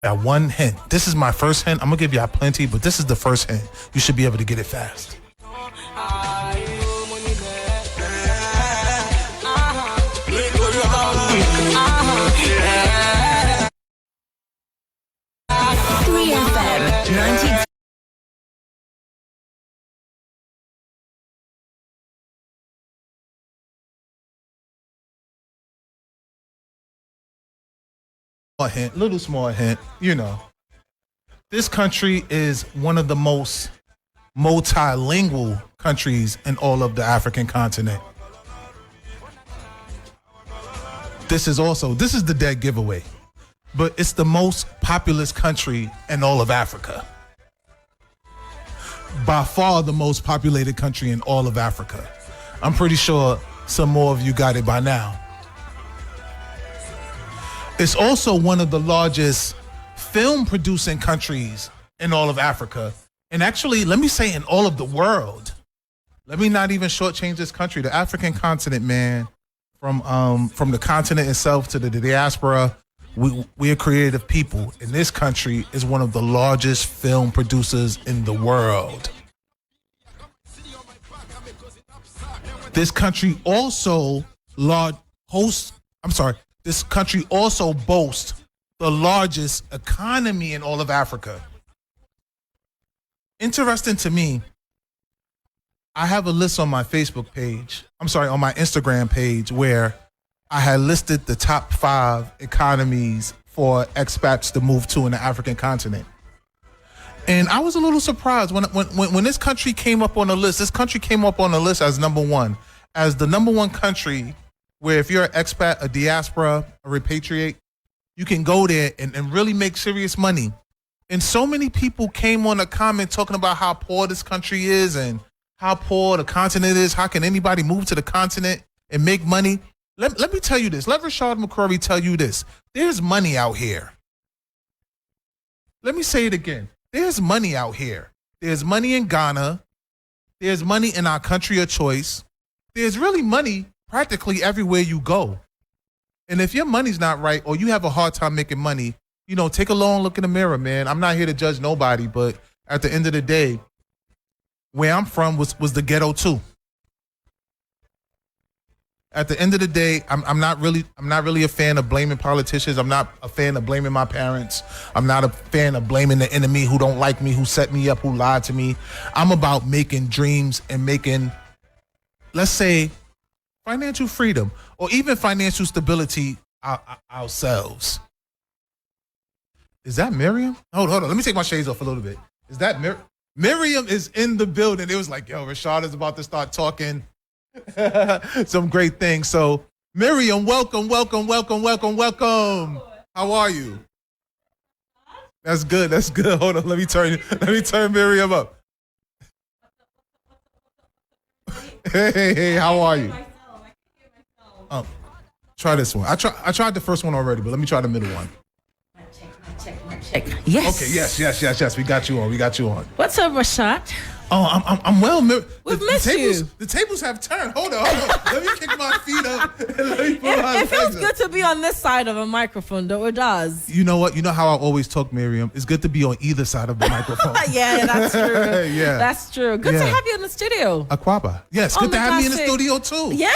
one hint. This is my first hint. I'm gonna give y'all plenty, but this is the first hint. You should be able to get it fast. Little small hint, this country is one of the most multilingual countries in all of the African continent. This is the dead giveaway, but it's the most populous country in all of Africa. By far the most populated country in all of Africa. I'm pretty sure some more of you got it by now. It's also one of the largest film producing countries in all of Africa. And actually, let me say in all of the world. Let me not even shortchange this country. The African continent, man, from the continent itself to the diaspora, we are creative people. And this country is one of the largest film producers in the world. This country also This country also boasts the largest economy in all of Africa. Interesting to me, I have a list on my Facebook page, on my Instagram page, where I had listed the top 5 economies for expats to move to in the African continent. And I was a little surprised when this country came up on the list. This country came up on the list as number 1, as the number 1 country where if you're an expat, a diaspora, a repatriate, you can go there and really make serious money. And so many people came on a comment talking about how poor this country is and how poor the continent is. How can anybody move to the continent and make money? Let me tell you this. Let Rashad McCrorey tell you this. There's money out here. Let me say it again. There's money out here. There's money in Ghana. There's money in our country of choice. There's really money practically everywhere you go. And if your money's not right or you have a hard time making money, take a long look in the mirror, man. I'm not here to judge nobody, but at the end of the day, where I'm from was the ghetto too. At the end of the day, I'm not really a fan of blaming politicians. I'm not a fan of blaming my parents. I'm not a fan of blaming the enemy who don't like me, who set me up, who lied to me. I'm about making dreams and making, let's say, financial freedom or even financial stability ourselves. Is that Miriam? Hold on. Let me take my shades off a little bit. Is that Miriam is in the building. It was like, yo, Rashad is about to start talking some great things. So Miriam, welcome. How are you? That's good. Hold on. Let me turn Miriam up. Hey, how are you? Try this one. I tried the first one already, but let me try the middle one. Check. Yes. Okay. Yes. We got you on. What's up, Rashad? Oh, I'm well. We've missed you. The tables have turned. Hold on. Let me kick my feet up. And let me it feels good to be on this side of a microphone, though. It does. You know what? You know how I always talk, Miriam? It's good to be on either side of the microphone. Yeah, that's true. Yeah. That's true. Good to have you in the studio. Aquaba. Yes, good to have me in the studio, too. Yeah.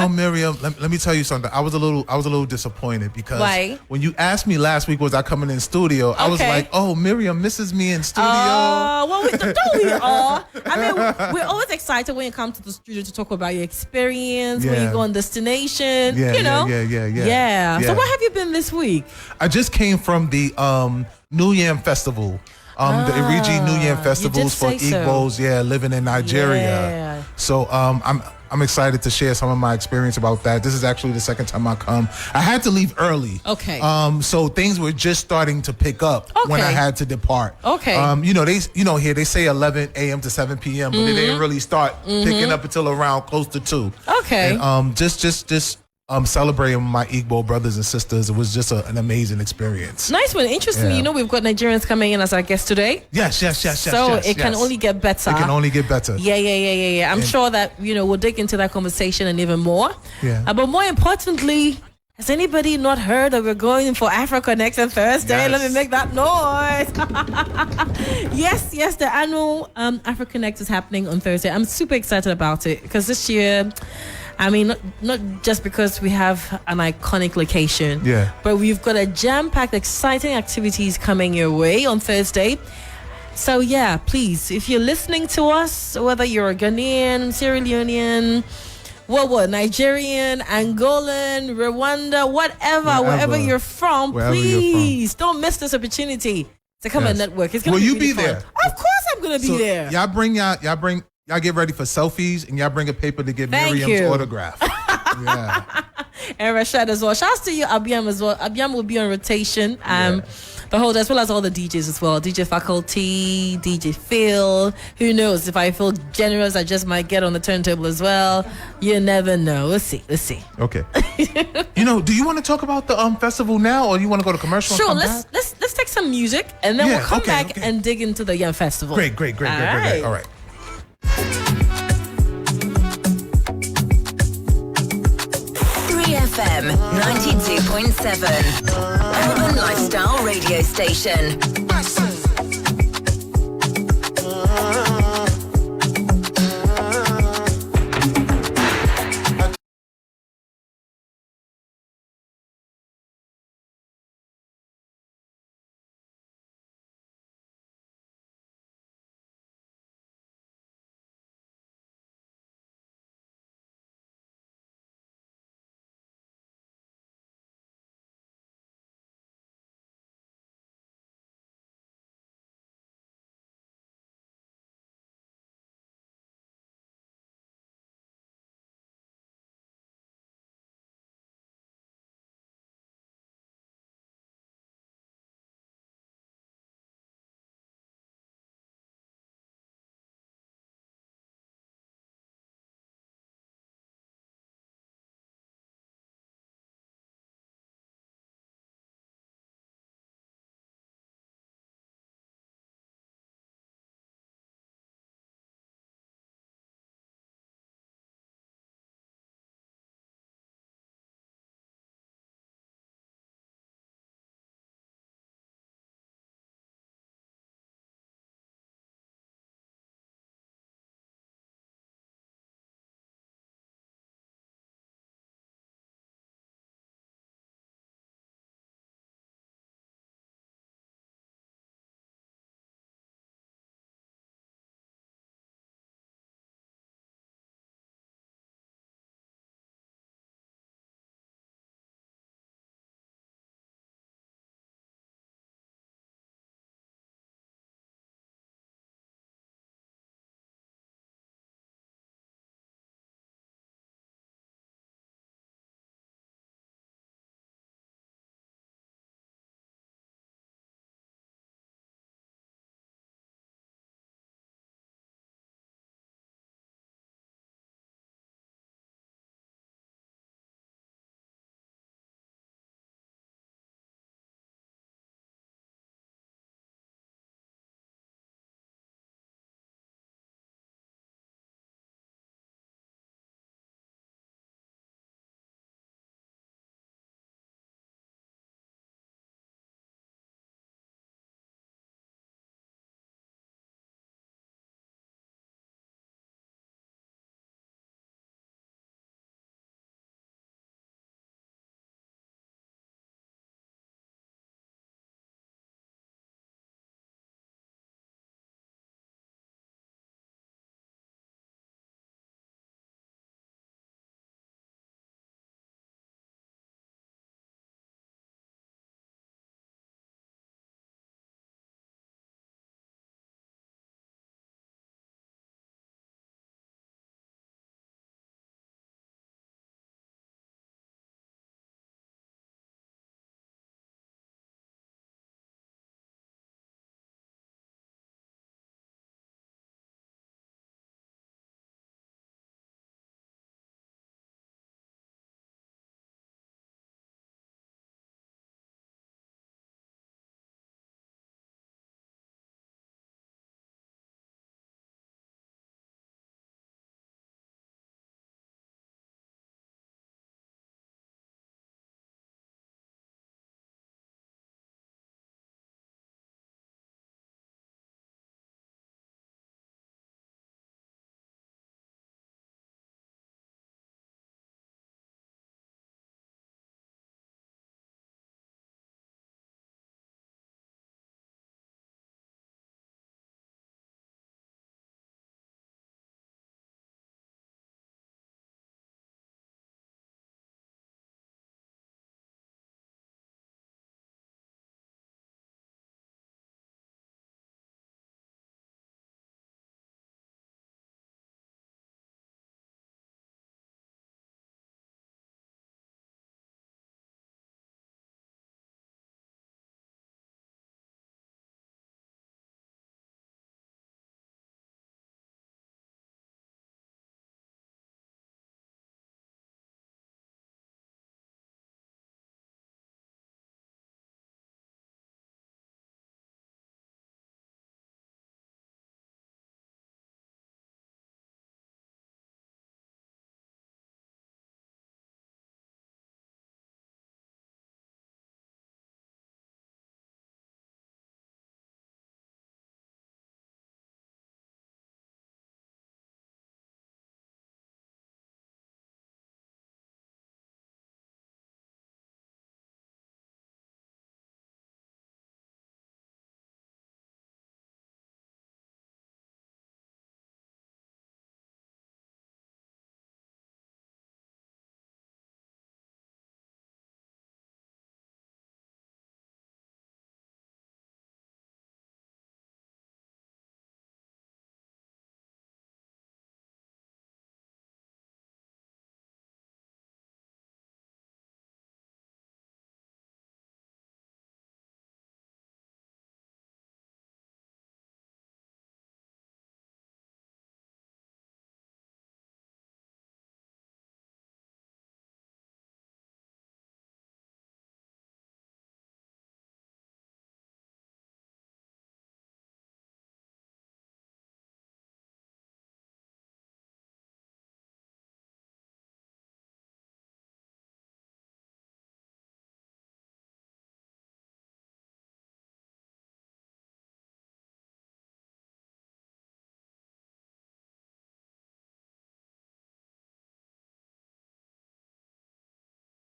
Miriam, let me tell you something. I was a little disappointed because when you asked me last week, was I coming in studio? I was like, oh, Miriam misses me in studio. Well, don't we all? I mean, we're always excited when you come to the studio to talk about your experience, when you go on destination, Yeah. So where have you been this week? I just came from the New Yam Festival. The Iriji New Yam Festivals for Igbos, living in Nigeria. Yeah. So I'm excited to share some of my experience about that. This is actually the second time I come. I had to leave early. Okay. So things were just starting to pick up when I had to depart. Okay. Here they say 11 a.m. to 7 p.m., but they didn't really start picking up until around close to 2. Okay. And just celebrating my Igbo brothers and sisters. It was just an amazing experience. Nice one. Interestingly, we've got Nigerians coming in as our guests today. Yes. So it can only get better. It can only get better. Yeah. I'm sure that, we'll dig into that conversation and even more. Yeah. But more importantly, Has anybody not heard that we're going for Africa Next on Thursday? Yes. Let me make that noise. Yes, the annual Africa Next is happening on Thursday. I'm super excited about it because this year, I mean, not just because we have an iconic location, but we've got a jam-packed, exciting activities coming your way on Thursday. So yeah, please, if you're listening to us, whether you're a Ghanaian, Sierra Leonean, Nigerian, Angolan, Rwanda, wherever you're from, please don't miss this opportunity to come and network. It's gonna Will be you really be fun. there? Of course I'm gonna be there. Y'all get ready for selfies and y'all bring a paper to get Miriam's autograph. Yeah. And Rashad as well. Shouts to you, Agyemang as well. Agyemang will be on rotation. The whole, as well as all the DJs as well. DJ Faculty, DJ Phil. Who knows? If I feel generous, I just might get on the turntable as well. You never know. We'll see. Okay. Do you want to talk about the festival now, or do you want to go to commercial? Sure. Let's take some music and then we'll come back and dig into the Young Festival. Great. All right. 3FM 92.7 Urban Lifestyle Radio Station.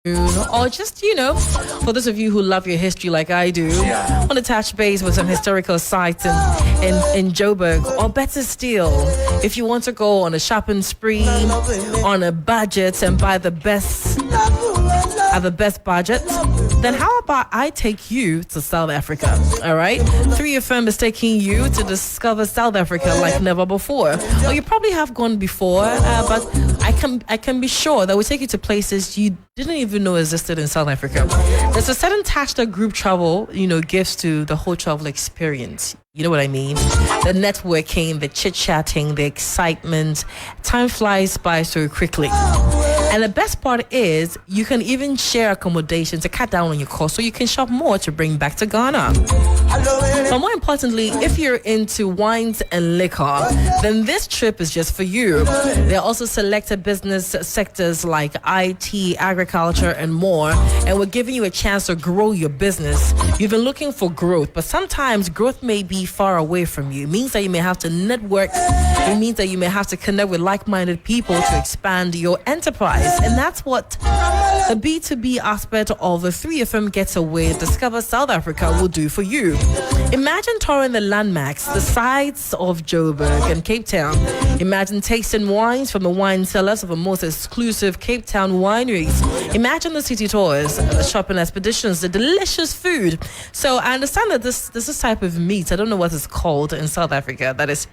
or just, for those of you who love your history like I do, want to touch base with some historical sites in Joburg, or better still, if you want to go on a shopping spree, on a budget, and buy the best at the best budget, then how about I take you to South Africa? All right, 3FM is taking you to discover South Africa like never before. Or you probably have gone before, but I can be sure that we take you to places you didn't even know existed in South Africa. There's a certain touch that group travel, gives to the whole travel experience. You know what I mean? The networking, the chit-chatting, the excitement. Time flies by so quickly. And the best part is you can even share accommodation to cut down on your cost, so you can shop more to bring back to Ghana. But more importantly, if you're into wines and liquor, then this trip is just for you. There are also selected business sectors like IT, agriculture, and more. And we're giving you a chance to grow your business. You've been looking for growth, but sometimes growth may be far away from you. It means that you may have to network. It means that you may have to connect with like-minded people to expand your enterprise. And that's what the B2B aspect of the 3FM Getaway Discover South Africa will do for you. Imagine touring the landmarks, the sights of Joburg and Cape Town. Imagine tasting wines from the wine cellars of the most exclusive Cape Town wineries. Imagine the city tours, the shopping expeditions, the delicious food. So I understand that this type of meat, I don't know what it's called in South Africa, that is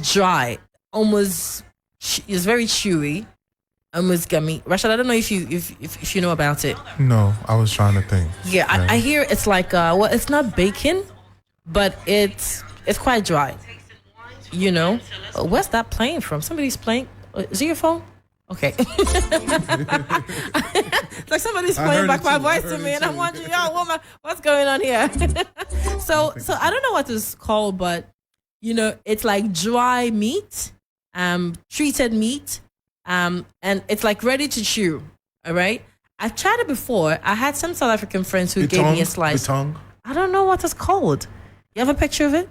dry, almost is very chewy. Almost gummy. Rashad, I don't know if you know about it. No, I was trying to think. Yeah, I hear it's like it's not bacon, but it's quite dry. Where's that playing from? Somebody's playing. Is it your phone? Okay. It's like somebody's playing back my voice to me, and I'm wondering, what's going on here? So I don't know what it's called, but it's like dry meat, treated meat. And it's like ready to chew. All right. I've tried it before. I had some South African friends who gave me a slice. Bitong? I don't know what it's called. You have a picture of it?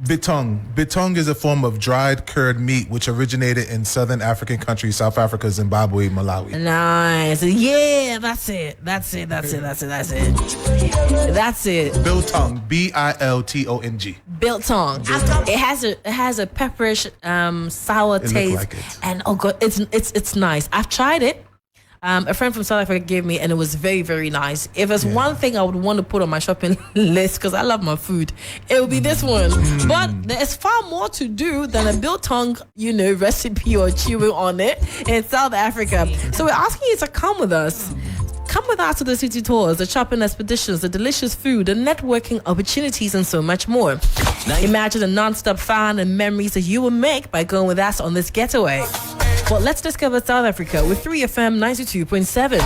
Bitong. Bitong is a form of dried curd meat which originated in southern African countries, South Africa, Zimbabwe, Malawi. Nice. Yeah, that's it. That's it. Biltong. Biltong. Biltong. It has a pepperish sour taste. Like it. And oh god, it's nice. I've tried it. A friend from South Africa gave me, and it was very, very nice. If there's one thing I would want to put on my shopping list, because I love my food, it would be this one. But there's far more to do than a biltong, recipe or chewing on it in South Africa. So we're asking you to come with us. Come with us to the city tours, the shopping expeditions, the delicious food, the networking opportunities, and so much more. Imagine the non-stop fun and memories that you will make by going with us on this getaway. Well, let's discover South Africa with 3FM 92.7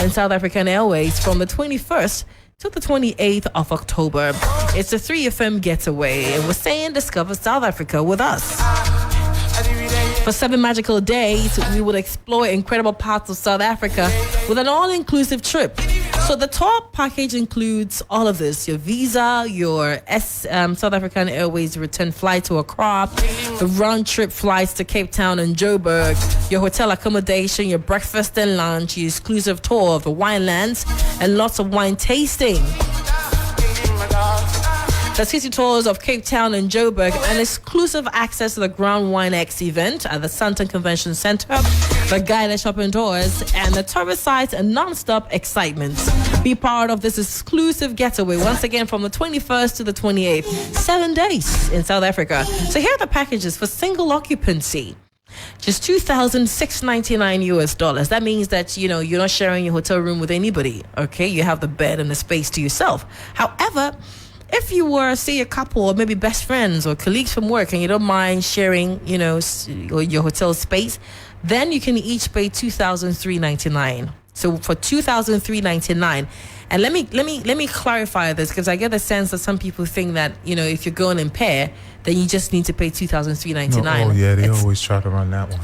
and South African Airways from the 21st to the 28th of October. It's a 3FM Getaway, and we're saying discover South Africa with us. For 7 magical days, we will explore incredible parts of South Africa with an all-inclusive trip. So the tour package includes all of this: your visa, your South African Airways return flight to Accra, the round-trip flights to Cape Town and Joburg, your hotel accommodation, your breakfast and lunch, your exclusive tour of the winelands, and lots of wine tasting. The city tours of Cape Town and Joburg, and exclusive access to the Ground Wine X event at the Sandton Convention Center, the guided shopping tours, and the tourist sites and non-stop excitement. Be part of this exclusive getaway once again from the 21st to the 28th. 7 days in South Africa. So here are the packages for single occupancy. Just $2,699 US. That means that, you're not sharing your hotel room with anybody. Okay, you have the bed and the space to yourself. However, if you were, say, a couple or maybe best friends or colleagues from work and you don't mind sharing, your hotel space, then you can each pay $2,399. So for $2,399, and let me clarify this, because I get the sense that some people think that if you're going in pair, then you just need to pay $2,399. Oh yeah, they always try to run that one.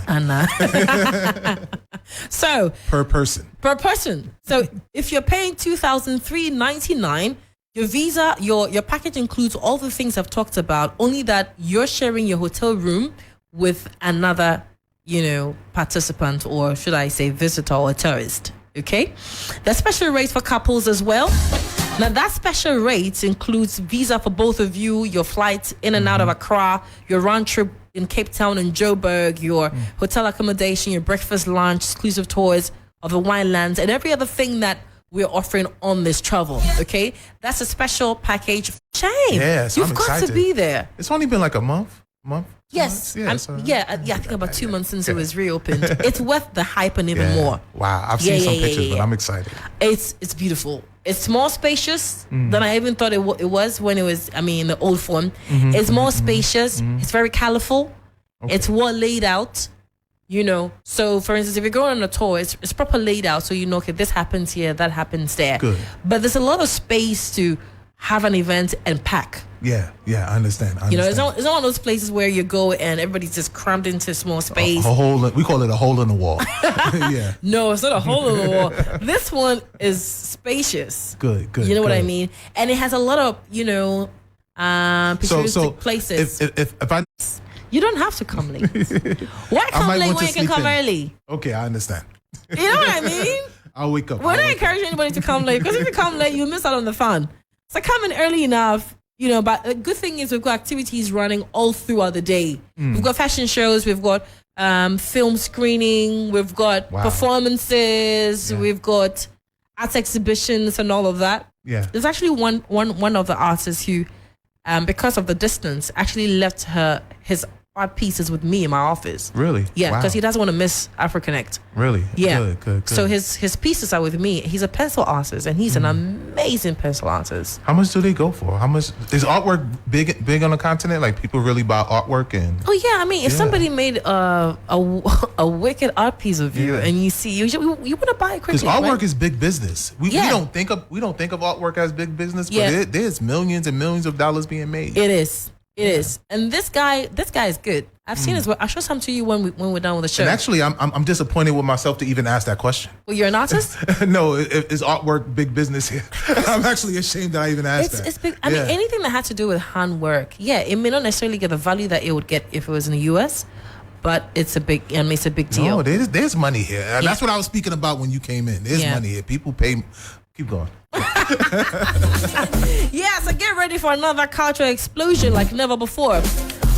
So per person. So if you're paying $2,399. Your visa, your package includes all the things I've talked about, only that you're sharing your hotel room with another, participant, or should I say visitor or tourist. Okay, there's special rates for couples as well. Now that special rate includes visa for both of you, your flights in and out of Accra, your round trip in Cape Town and Joburg, your hotel accommodation, your breakfast, lunch, exclusive tours of the winelands, and every other thing that we're offering on this travel. Okay, that's a special package. Shame. Yes, you've I'm got excited. to be there. It's only been like a month. Yes, Yeah, I think about 2 months since it was reopened. It's worth the hype and even more. Wow, I've seen some pictures, but I'm excited. It's beautiful. It's more spacious than I even thought it was when it was, in the old form. It's more spacious. It's very colorful. Okay. It's well laid out, So, for instance, if you're going on a tour, it's proper laid out. So, okay, this happens here, that happens there. Good. But there's a lot of space to have an event and pack. Yeah, I understand. It's not one of those places where you go and everybody's just crammed into a small space. A hole. We call it a hole in the wall. Yeah. No, it's not a hole in the wall. This one is spacious. Good. You know what I mean? And it has a lot of, futuristic places. If I... You don't have to come late. Why come late when you can come early? Okay, I understand. You know what I mean? I'll wake up. We're not encouraging anybody to come late, because if you come late, you miss out on the fun. So come in early enough. But the good thing is we've got activities running all throughout the day. We've got fashion shows, we've got film screening, we've got performances, we've got art exhibitions and all of that. Yeah. There's actually one of the artists who, because of the distance, actually left his art pieces with me in my office. Really? Yeah, because he doesn't want to miss AfriConnect. Really? Yeah. Good. So his pieces are with me. He's a pencil artist, and he's an amazing pencil artist. How much do they go for? How much is artwork big on the continent? Like, people really buy artwork and... Oh yeah, if somebody made a wicked art piece of you, and you see you want to buy it quickly. Because artwork right? is big business. We don't think of artwork as big business, but there's millions and millions of dollars being made. It is. It is. And this guy is good. I've seen his work. I'll show some to you when we're done with the show. And actually, I'm disappointed with myself to even ask that question. Well, you're an artist? No, is artwork big business here? I'm actually ashamed that I even asked that. It's big. I mean, anything that had to do with handwork, it may not necessarily get the value that it would get if it was in the US, but it's a big deal. No, there's money here. And that's what I was speaking about when you came in. There's money here. People pay. Keep going. So get ready for another cultural explosion like never before.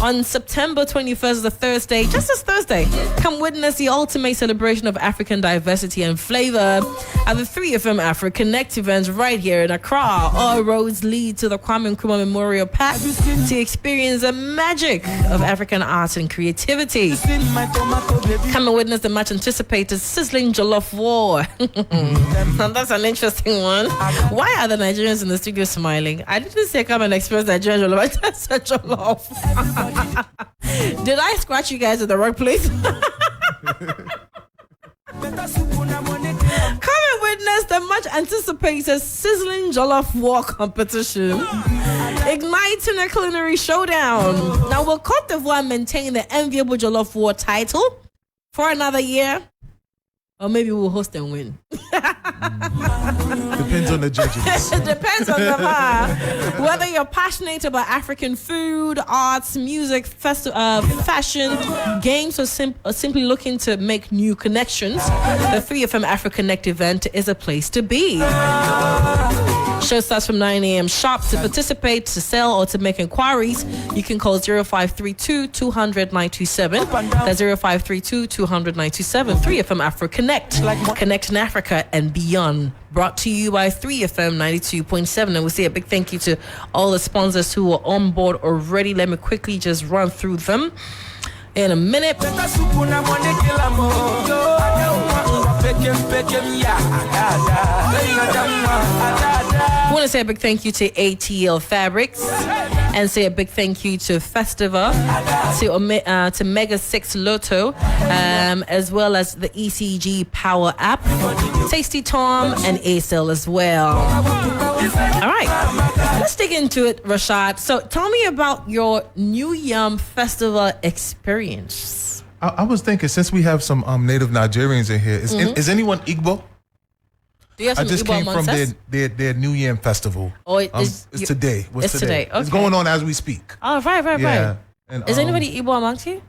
On September 21st, the Thursday, just this Thursday, come witness the ultimate celebration of African diversity and flavor at the 3FM AfriConnect event right here in Accra. All roads lead to the Kwame Nkrumah Memorial Park to experience the magic of African art and creativity. Come and witness the much anticipated sizzling jollof war. That's an interesting one. Why are the Nigerians in the studio smiling? I didn't say come and experience Nigerian jollof. I just said jollof. Did I scratch you guys at the wrong place? Come and witness the much anticipated sizzling jollof war competition, igniting a culinary showdown. Now, will Cote d'Ivoire maintain the enviable jollof war title for another year? Or maybe we'll host and win. Depends on the judges. It depends on the whether you're passionate about African food, arts, music, fashion, games, or simply looking to make new connections, the 3FM AfriConnect event is a place to be. Show starts from 9 a.m. sharp. To participate, to sell, or to make inquiries, you can call 0532 200 927. That's 0532 200 927. 3FM AfriConnect. Connect in Africa and beyond. Brought to you by 3FM 92.7. And we say a big thank you to all the sponsors who are on board already. Let me quickly just run through them in a minute. I want to say a big thank you to ATL Fabrics and say a big thank you to Festiva, to Mega 6 Lotto, as well as the ECG Power app, Tasty Tom, and ACL as well. All right, let's dig into it, Rashad. So tell me about your New Yam Festival experience. I was thinking, since we have some native Nigerians in here, is anyone Igbo? Do you have some I just Igbo came from us? their New Yam Festival. Oh, it's today. It's today. Okay. It's going on as we speak. Oh, right. And, is anybody Igbo amongst you?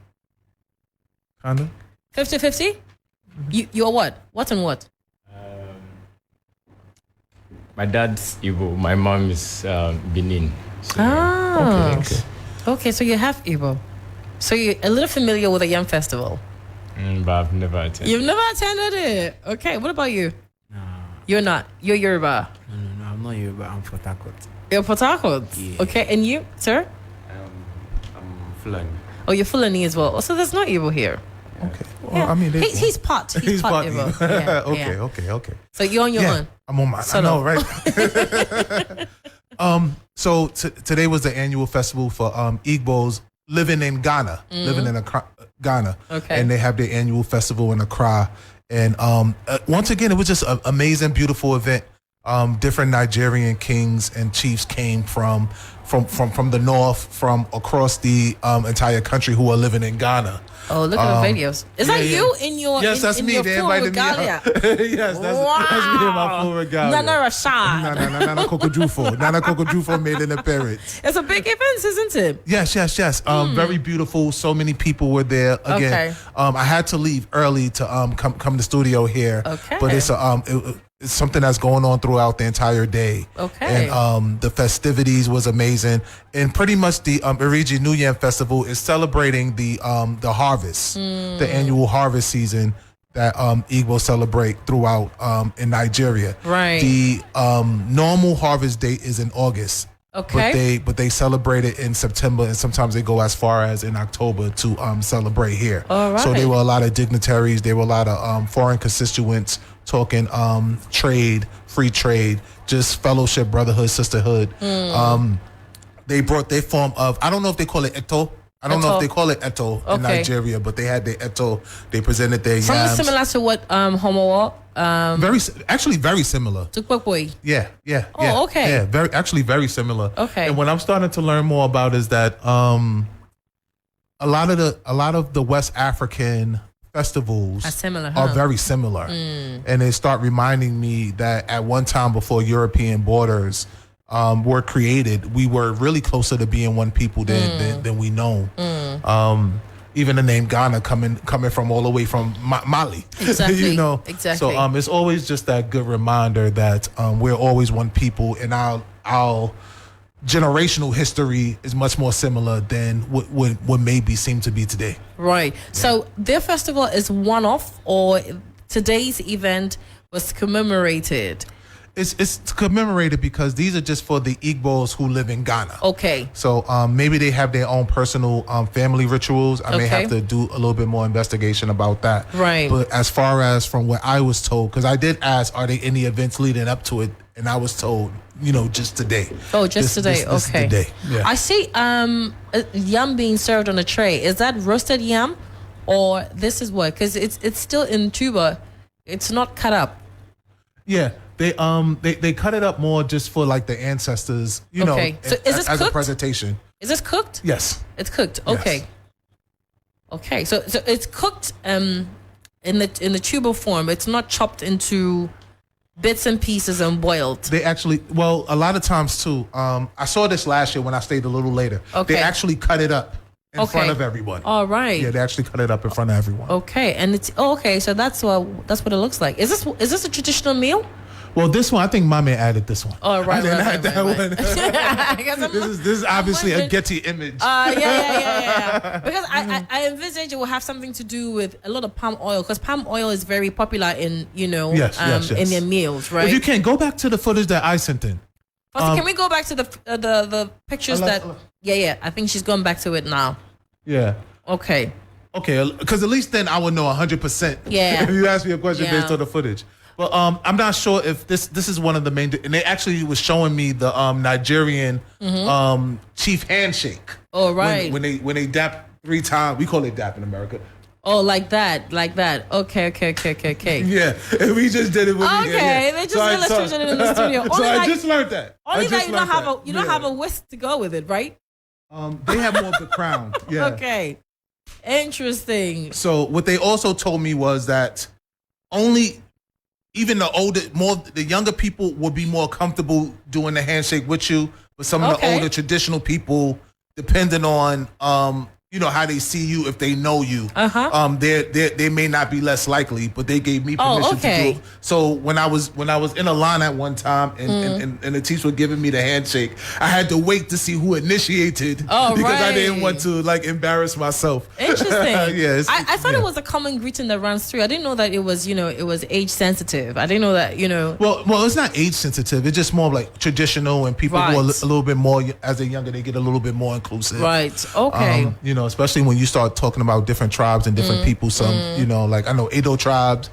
Kinda. 50-50? You are what? What and what? My dad's Igbo. My mom is Benin. So, Okay, so you have Igbo. So you're a little familiar with the Yam Festival. But I've never attended. You've never attended it. Okay, what about you? No. You're not. You're Yoruba. No, I'm not Yoruba. I'm Port Harcourt. You're Port Harcourt. Yeah. Okay, and you, sir? I'm Fulani. Oh, you're Fulani as well. So there's no Igbo here. Okay. Well, Yeah. I mean, he's part. He's part Igbo. Yeah, Okay. So you're on your own. I'm on mine. I know, right? So today was the annual festival for Igbos living in Ghana, living in Ghana. Okay. And they have their annual festival in Accra. And once again, it was just an amazing, beautiful event. Different Nigerian kings and chiefs came from the north, from across the entire country, who are living in Ghana. Oh, look at the videos. Is that you in your Yes, that's in me. your They full invited regalia? me out. Yes, that's me in my full regalia. Nana Rashad. Nana Kokojufo. Nana Kokojufo made an appearance. It's a big event, isn't it? Yes. Very beautiful. So many people were there. Again, I had to leave early to come to studio here. Okay. But it's it's something that's going on throughout the entire day. Okay. And the festivities was amazing. And pretty much the Iriji New Yam Festival is celebrating the harvest, the annual harvest season that Igbo celebrate throughout in Nigeria. Right. The normal harvest date is in August. Okay. But they celebrate it in September, and sometimes they go as far as in October to celebrate here. All right. So there were a lot of dignitaries, there were a lot of foreign constituents talking trade, free trade, just fellowship, brotherhood, sisterhood. They brought their form of, I don't know if they call it eto. I don't know if they call it eto in Nigeria, but they had their eto. They presented their yams. Something similar to what Homo very similar. to Kwekwe. Yeah. Oh, okay. Yeah, very similar. Okay. And what I'm starting to learn more about is that a lot of the West African festivals Are similar, are huh? very similar. And they start reminding me that at one time before European borders were created, we were really closer to being one people than we know. Even the name Ghana coming from all the way from Mali. Exactly. You know? Exactly. So it's always just that good reminder that we're always one people, and our generational history is much more similar than what maybe seem to be today. Right. So their festival is one-off, or today's event was commemorated? It's commemorated because these are just for the Igbos who live in Ghana. Okay. So maybe they have their own personal family rituals. I may Okay. have to do a little bit more investigation about that. Right. But as far as from what I was told, because I did ask, are there any events leading up to it? And I was told, just today. Oh, just today. This Okay. is the day. Yeah. I see yam being served on a tray. Is that roasted yam, or this is what? Because it's still in tuber. It's not cut up. Yeah. They cut it up more just for like the ancestors, Okay. So is this as a cooked? presentation. Is this cooked? Yes. It's cooked. Yes. Okay. Okay. So it's cooked in the tuber form. It's not chopped into bits and pieces and boiled. They actually, a lot of times too. I saw this last year when I stayed a little later. Okay. They actually cut it up in front of everyone. All right. Yeah, they actually cut it up in front of everyone. Okay, and it's okay. So that's what it looks like. Is this a traditional meal? Well, this one, I think Mommy added this one. Oh, right, I didn't right, add that right. one. I guess I'm- This is obviously a Getty image. Yeah. Because I envisage it will have something to do with a lot of palm oil, because palm oil is very popular in Yes. in their meals, right? If you can, go back to the footage that I sent in. Foster, can we go back to the pictures that? Yeah. I think she's going back to it now. Yeah. Okay. Okay, because at least then I would know 100%. Yeah. If you ask me a question Yeah. based on the footage. But I'm not sure if this is one of the main. And they actually was showing me the Nigerian chief handshake. Oh, right. When they dap 3 times, we call it dap in America. Oh, like that. Okay. Yeah, and we just did it. Okay, they just illustrated it in the studio. So Only I like- just learned that. Only I that just you don't learned have that. have a whisk to go with it, right? They have more of the crown. Yeah. Okay. Interesting. So what they also told me was that even the younger people would be more comfortable doing the handshake with you, but some of the Okay. older traditional people, depending on you know, how they see you if they know you. They may not be less likely, but they gave me permission to do it. So when I was in a line at one time and the teacher was giving me the handshake, I had to wait to see who initiated because I didn't want to like embarrass myself. Interesting. Yeah, I thought it was a common greeting that runs through. I didn't know that it was, you know, it was age sensitive. I didn't know that, you know. Well, it's not age sensitive. It's just more like traditional, and people who are a little bit more, as they're younger, they get a little bit more inclusive. Right. Okay. You know, especially when you start talking about different tribes and different people. Some, you know, like I know Edo tribes.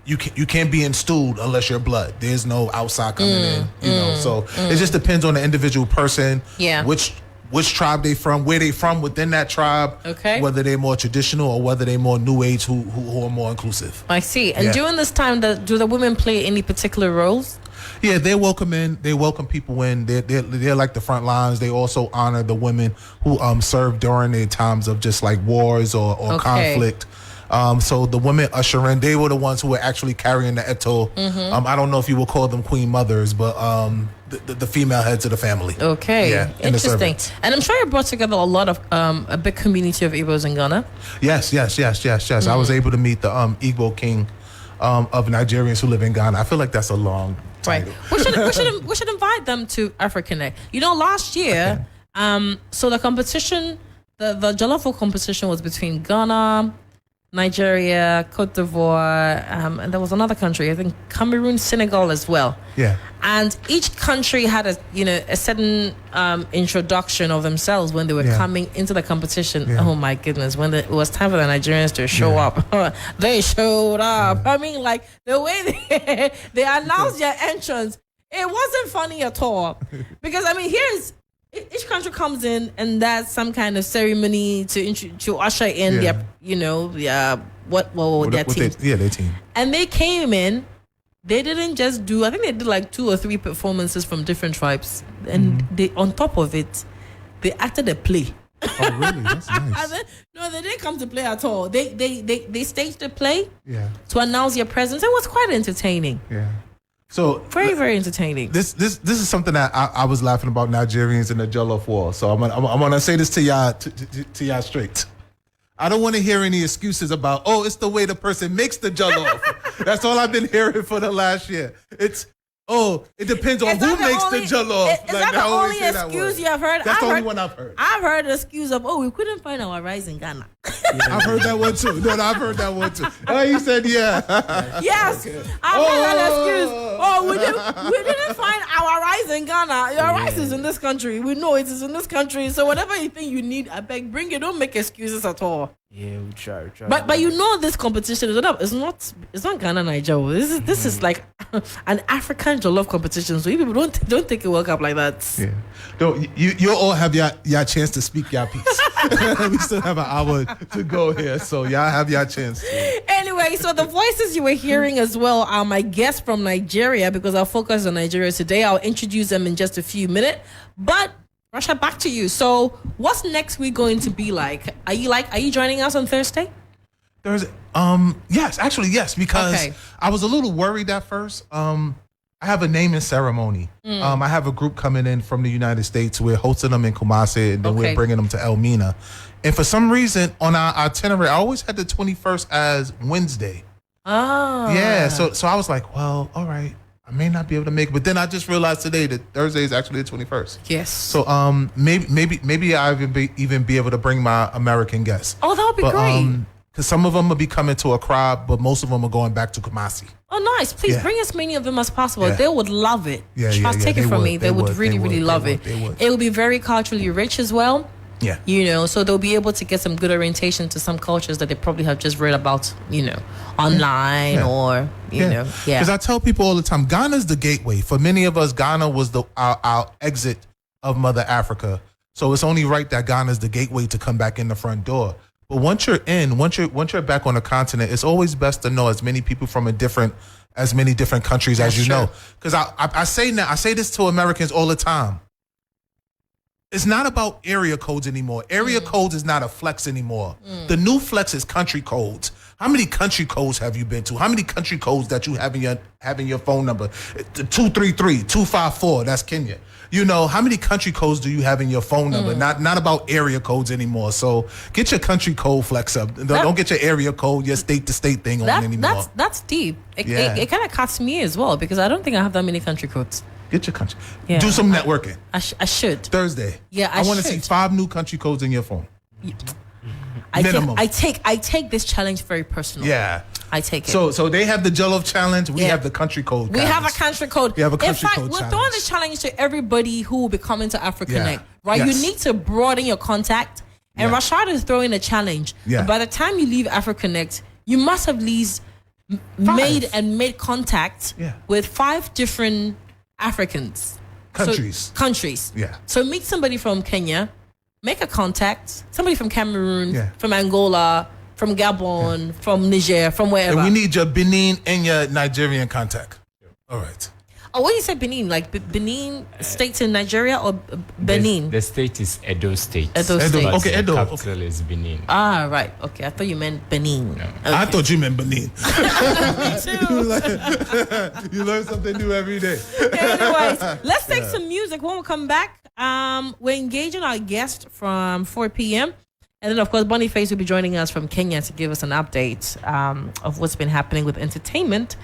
You can't be in stool unless you're blood. There's no outside coming in. You know, so it just depends on the individual person. Yeah. Which tribe they from, where they from within that tribe. Okay. Whether they're more traditional or whether they're more new age who are more inclusive. I see. And during this time, do the women play any particular roles? Yeah, they welcome in. They welcome people in. They're like the front lines. They also honor the women who served during their times of just like wars or conflict. So the women usher in. They were the ones who were actually carrying the eto. I don't know if you would call them queen mothers, but the female heads of the family. Okay, yeah, interesting. And I'm sure you brought together a lot of a big community of Igbos in Ghana. Yes. I was able to meet the Igbo king of Nigerians who live in Ghana. I feel like that's a long title. Right. We should invite them to Africonnect. You know, last year, so the competition, the Jollof competition was between Ghana, Nigeria, Cote d'Ivoire, and there was another country, I think Cameroon, Senegal as well. Yeah. And each country had a certain introduction of themselves when they were coming into the competition. Yeah. Oh my goodness, when it was time for the Nigerians to show up, they showed up. I mean, like the way they announced their entrance, it wasn't funny at all. Because I mean, each country comes in and there's some kind of ceremony to usher in their team. Their team. And they came in. They didn't just do. I think they did like 2 or 3 performances from different tribes, and they, on top of it, they acted a play. Oh, really? That's nice. No, they didn't come to play at all. They staged a play. To announce their presence. It was quite entertaining. Yeah. So very, very entertaining. This is something that I was laughing about Nigerians in the Jollof war. So I'm gonna say this to y'all straight. I don't want to hear any excuses about it's the way the person makes the jollof. That's all I've been hearing for the last year. It depends on who makes the jollof. Is that the only excuse you have heard? That's the only one I've heard. I've heard the excuse of we couldn't find our rice in Ghana. I've heard that one too. No, I've heard that one too. Oh, you said yeah. Yes, okay. I've heard that excuse. We didn't find our rice in Ghana. Your rice is in this country. We know it is in this country. So whatever you think you need, I beg, bring it. Don't make excuses at all. Yeah, we try. But you know this competition is it's not Ghana, Nigeria. This is like an African jollof competition. So you people don't take a World Cup like that. Yeah. You all have your chance to speak your piece. We still have an hour to go here, so y'all have your chance. Anyway, so the voices you were hearing as well are my guests from Nigeria, because I'll focus on Nigeria today. I'll introduce them in just a few minutes. But Rashad, back to you. So what's next week going to be like? Are you joining us on Thursday? Thursday? Yes, because I was a little worried at first. I have a naming ceremony. I have a group coming in from the United States. We're hosting them in Kumasi, and then we're bringing them to Elmina. And for some reason, on our itinerary, I always had the 21st as Wednesday. Oh. Yeah, so I was like, well, all right. I may not be able to make it, but then I just realized today that Thursday is actually the 21st. Yes. So maybe I even be able to bring my American guests. Oh, that would be great. Because some of them will be coming to Accra, but most of them are going back to Kumasi. Oh, nice. Please bring as many of them as possible. Yeah. They would love it. Take it from me. They would really love it. It will be very culturally rich as well. Yeah. So they'll be able to get some good orientation to some cultures that they probably have just read about, online or, know. Yeah. Because I tell people all the time, Ghana's the gateway. For many of us, Ghana was our exit of Mother Africa. So it's only right that Ghana's the gateway to come back in the front door. But once you're back on the continent, it's always best to know as many people from as many different countries as you know. Because I say this to Americans all the time. It's not about area codes anymore. Area codes is not a flex anymore. The new flex is country codes. How many country codes have you been to? How many country codes that you have in your phone number? 233, 254, that's Kenya. You know, how many country codes do you have in your phone number? Not about area codes anymore. So get your country code flex up. Don't get your area code, your state to state thing on anymore. That's deep. It kind of cuts me as well because I don't think I have that many country codes. Get your country. Yeah. Do some networking. I should. Thursday. Yeah, I want to see 5 new country codes in your phone. Minimum. I take this challenge very personal. Yeah. I take it. So they have the Jollof challenge. We have the country code. We have a country code. We have a country code. code. In fact, we're challenge. throwing this challenge to everybody who will be coming to AfriConnect. Right? Yes. You need to broaden your contact. And Rashad is throwing a challenge. Yeah. And by the time you leave AfriConnect, you must have at least made contact with 5 different Africans. Countries. Yeah. So meet somebody from Kenya, make a contact, somebody from Cameroon, from Angola, from Gabon, from Niger, from wherever. And we need your Benin and your Nigerian contact. All right. Oh, what do you say Benin? Like Benin states in Nigeria or Benin? The state is Edo State. Edo State. Okay, Edo. The capital is Benin. Ah, right. Okay, I thought you meant Benin. No. Okay. I thought you meant Benin. Me too. You learn something new every day. Anyways, let's take some music. When we come back, we're engaging our guest from 4 p.m. And then, of course, Boniface will be joining us from Kenya to give us an update of what's been happening with entertainment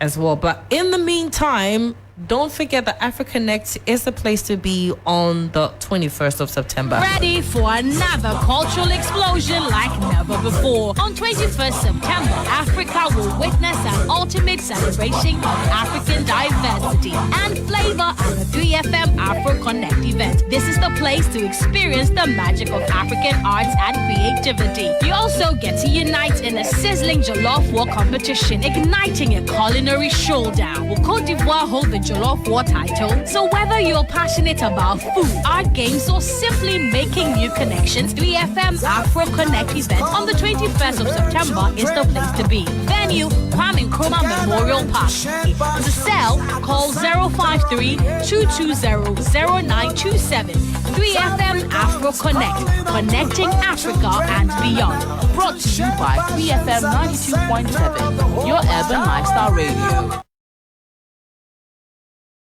as well. But in the meantime, don't forget that AfriConnect is the place to be on the 21st of September. Ready for another cultural explosion like never before. On 21st September, Africa will witness an ultimate celebration of African diversity and flavor at the 3FM AfroConnect event. This is the place to experience the magic of African arts and creativity. You also get to unite in a sizzling jollof war competition, igniting a culinary showdown. Will Côte d'Ivoire hold the Jollof War title? So whether you're passionate about food, art games, or simply making new connections, 3FM AfroConnect event on the 21st of September is the place to be. Venue, Kwame Nkrumah Memorial Park. To sell, call 053-220-0927. 3FM AfroConnect, connecting Africa and beyond. Brought to you by 3FM 92.7, your urban lifestyle radio.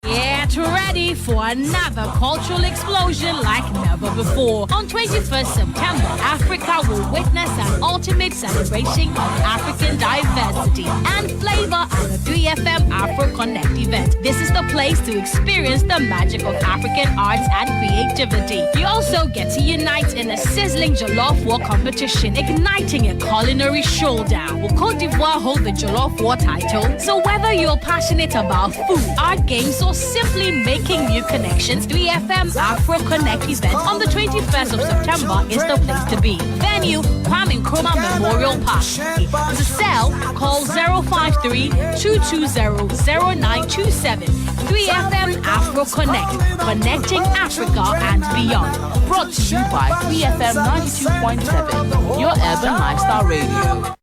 Get ready for another cultural explosion like never before. On 21st September, Africa will witness an ultimate celebration of African diversity and flavor at the 3FM AfroConnect event. This is the place to experience the magic of African arts and creativity. You also get to unite in a sizzling jollof war competition, igniting a culinary showdown. Will Côte d'Ivoire hold the Jollof War title? So whether you're passionate about food, art games, or simply making new connections, 3FM AfroConnect event on the 21st of September is the place to be. Venue, Kwame Nkrumah Memorial Park. To sell, call 053-220-0927. 3FM AfroConnect, connecting Africa and beyond. Brought to you by 3FM 92.7, your urban lifestyle radio.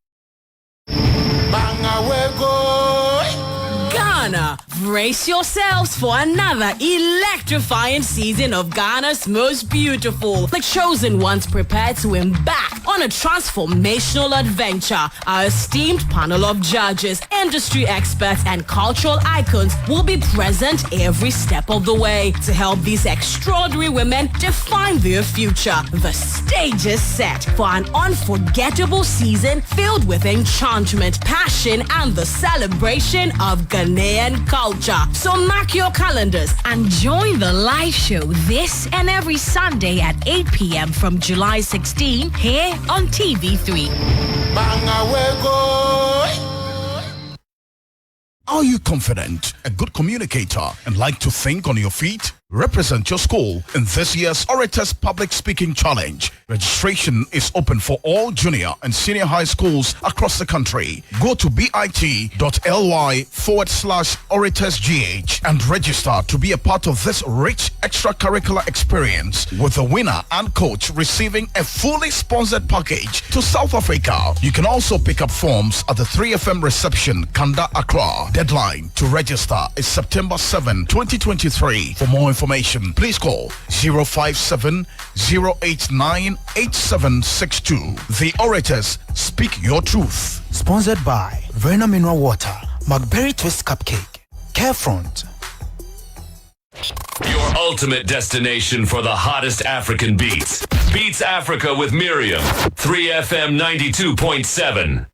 Ghana, brace yourselves for another electrifying season of Ghana's most beautiful. The chosen ones prepare to embark on a transformational adventure. Our esteemed panel of judges, industry experts, and cultural icons will be present every step of the way to help these extraordinary women define their future. The stage is set for an unforgettable season filled with enchantment, passion, and the celebration of Ghanaian culture. So mark your calendars and join the live show this and every Sunday at 8 p.m. from July 16 here on TV3. Are you confident, a good communicator, and like to think on your feet? Represent your school in this year's Orators Public Speaking Challenge. Registration is open for all junior and senior high schools across the country. Go to bit.ly/oratorsgh and register to be a part of this rich extracurricular experience, with the winner and coach receiving a fully sponsored package to South Africa. You can also pick up forms at the 3FM reception, Kanda, Accra. Deadline to register is September 7, 2023. For more information, information, please call 057 089 8762. The Orators, speak your truth. Sponsored by Verna Mineral Water, McCrorey Twist Cupcake, Carefront. Your ultimate destination for the hottest African beats. Beats Africa with Miriam. 3FM 92.7.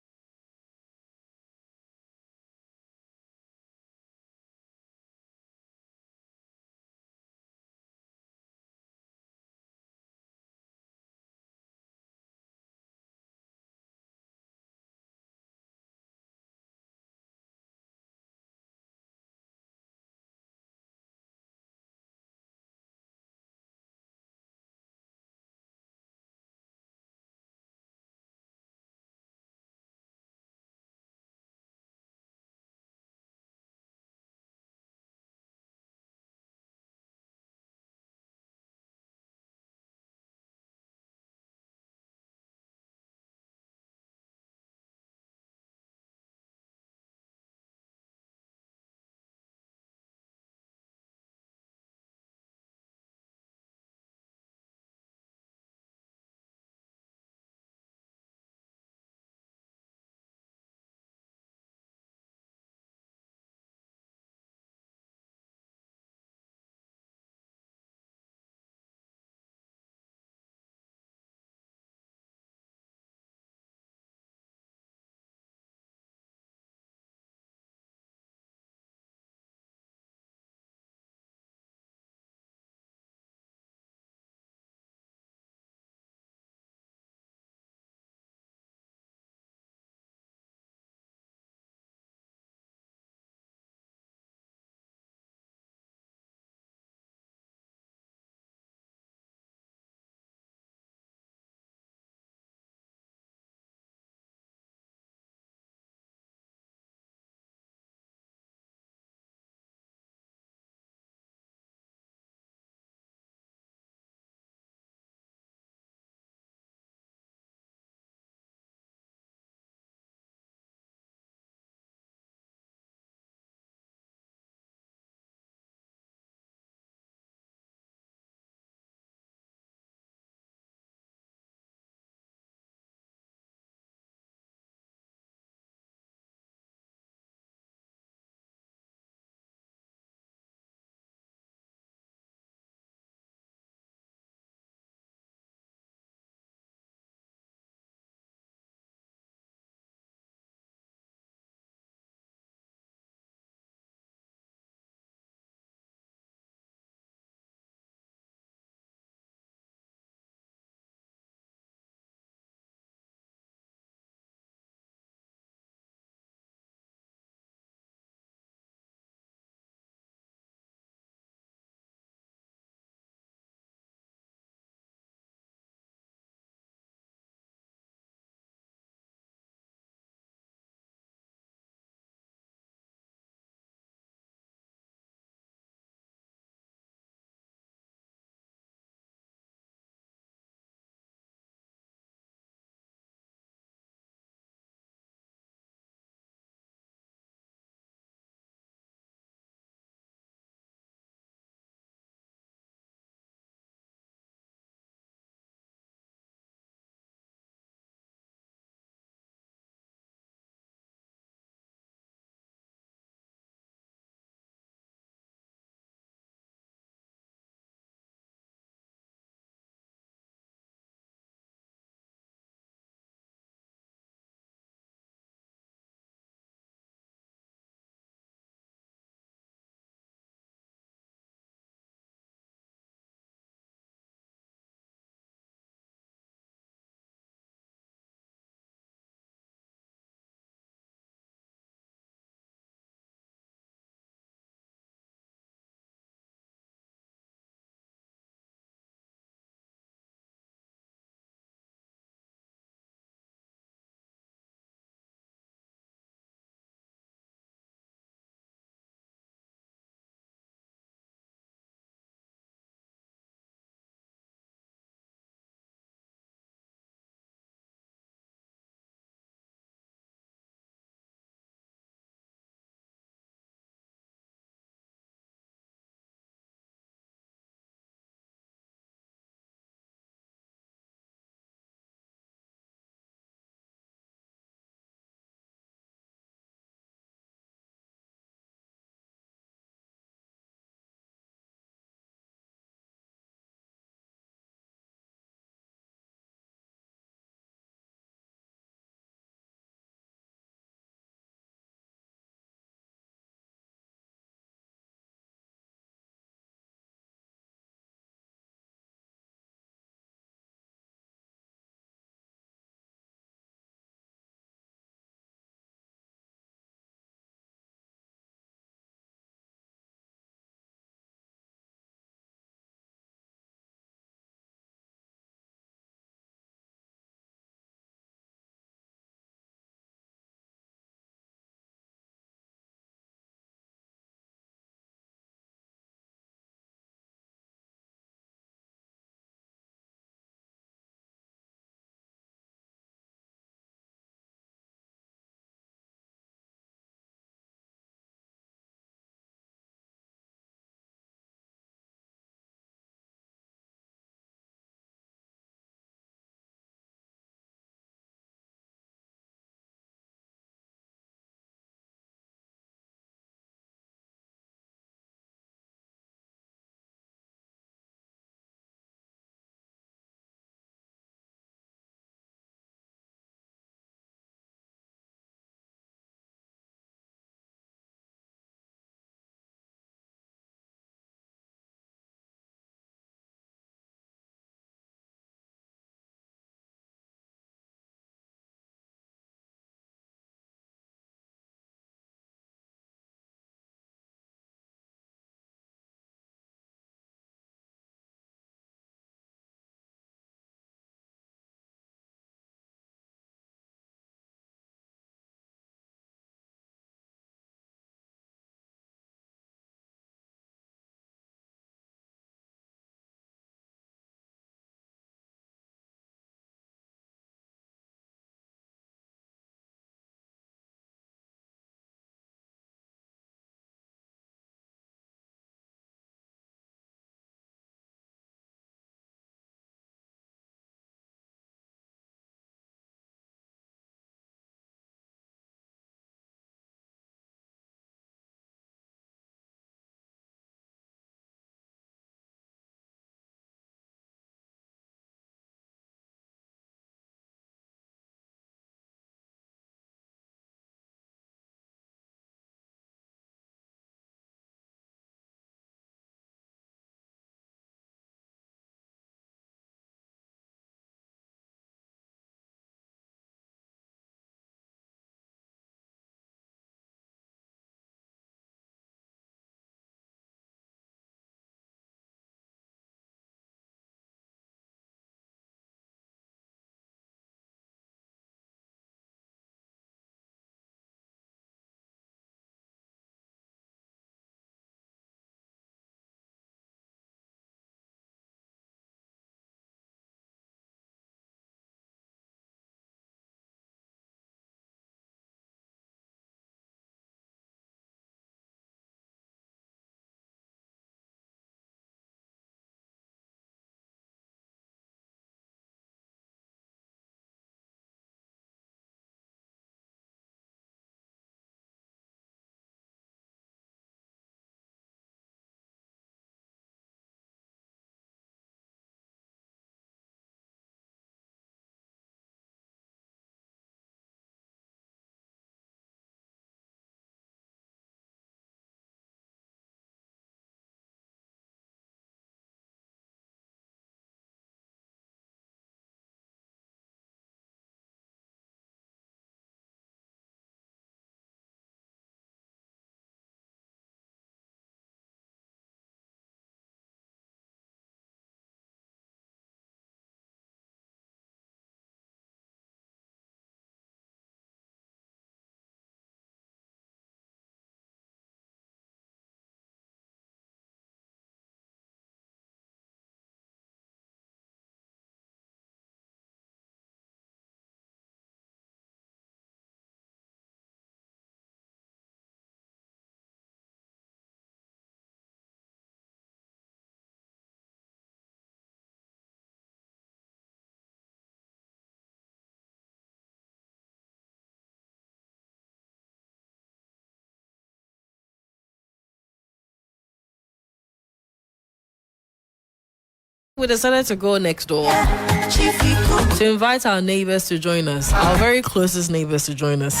we decided to go next door to invite our neighbors to join us, our very closest neighbors to join us.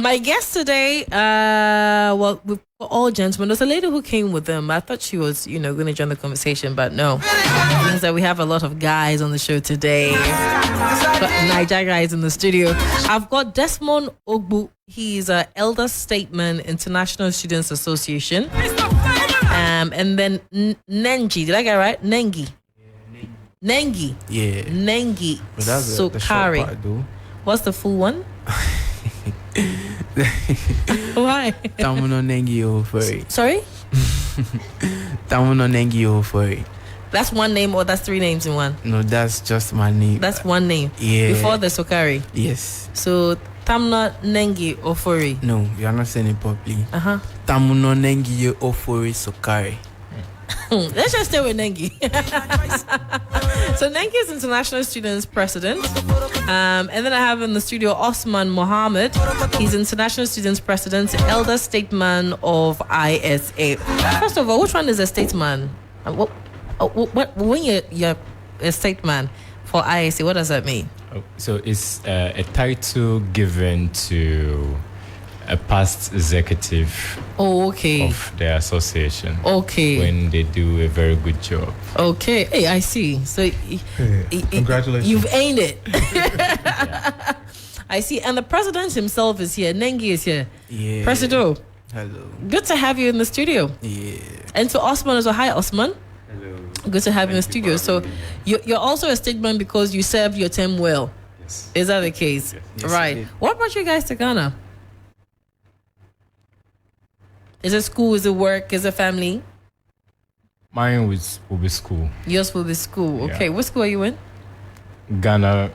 My guest today, well, we're all gentlemen. There's a lady who came with them. I thought she was, going to join the conversation, but no. It means that we have a lot of guys on the show today. Got Niger guys in the studio. I've got Desmond Ogbu. He's an elder statesman, International Students Association. And then Nengi. Did I get it right? Nengi. Nengi. Yeah. Nengi. But that's Sokari. the short part, though. What's the full one? Why? Tamuno Nengi Ofori. Sorry? Tamuno Nengi Ofori. That's one name or that's three names in one? No, that's just my name. That's one name. Yeah. Before the Sokari. Yes. So Tamna Nengi Ofori. No, you are not saying it properly. Tamuno Nengi Ofori Sokari. Let's just stay with Nengi. So Nengi is International Students President. And then I have in the studio Osman Mohammed. He's International Students President, Elder Statesman of ISA. First of all, which one is a statesman? When you're a statesman for ISA, what does that mean? So it's a title given to a past executive of the association. Okay. When they do a very good job. Okay. Hey, I see. So congratulations. You've aimed it. Yeah. I see. And the president himself is here. Nengi is here. Yeah. Presido. Hello. Good to have you in the studio. Yeah. And to Osman as well. Hi, Osman. Hello. Good to have you in the studio. So you're also a statesman because you served your term well. Yes. Is that the case? Yes, right. What brought you guys to Ghana? Is it school? Is it work? Is it family? Mine will be school. Yours will be school. Okay. Yeah. What school are you in? Ghana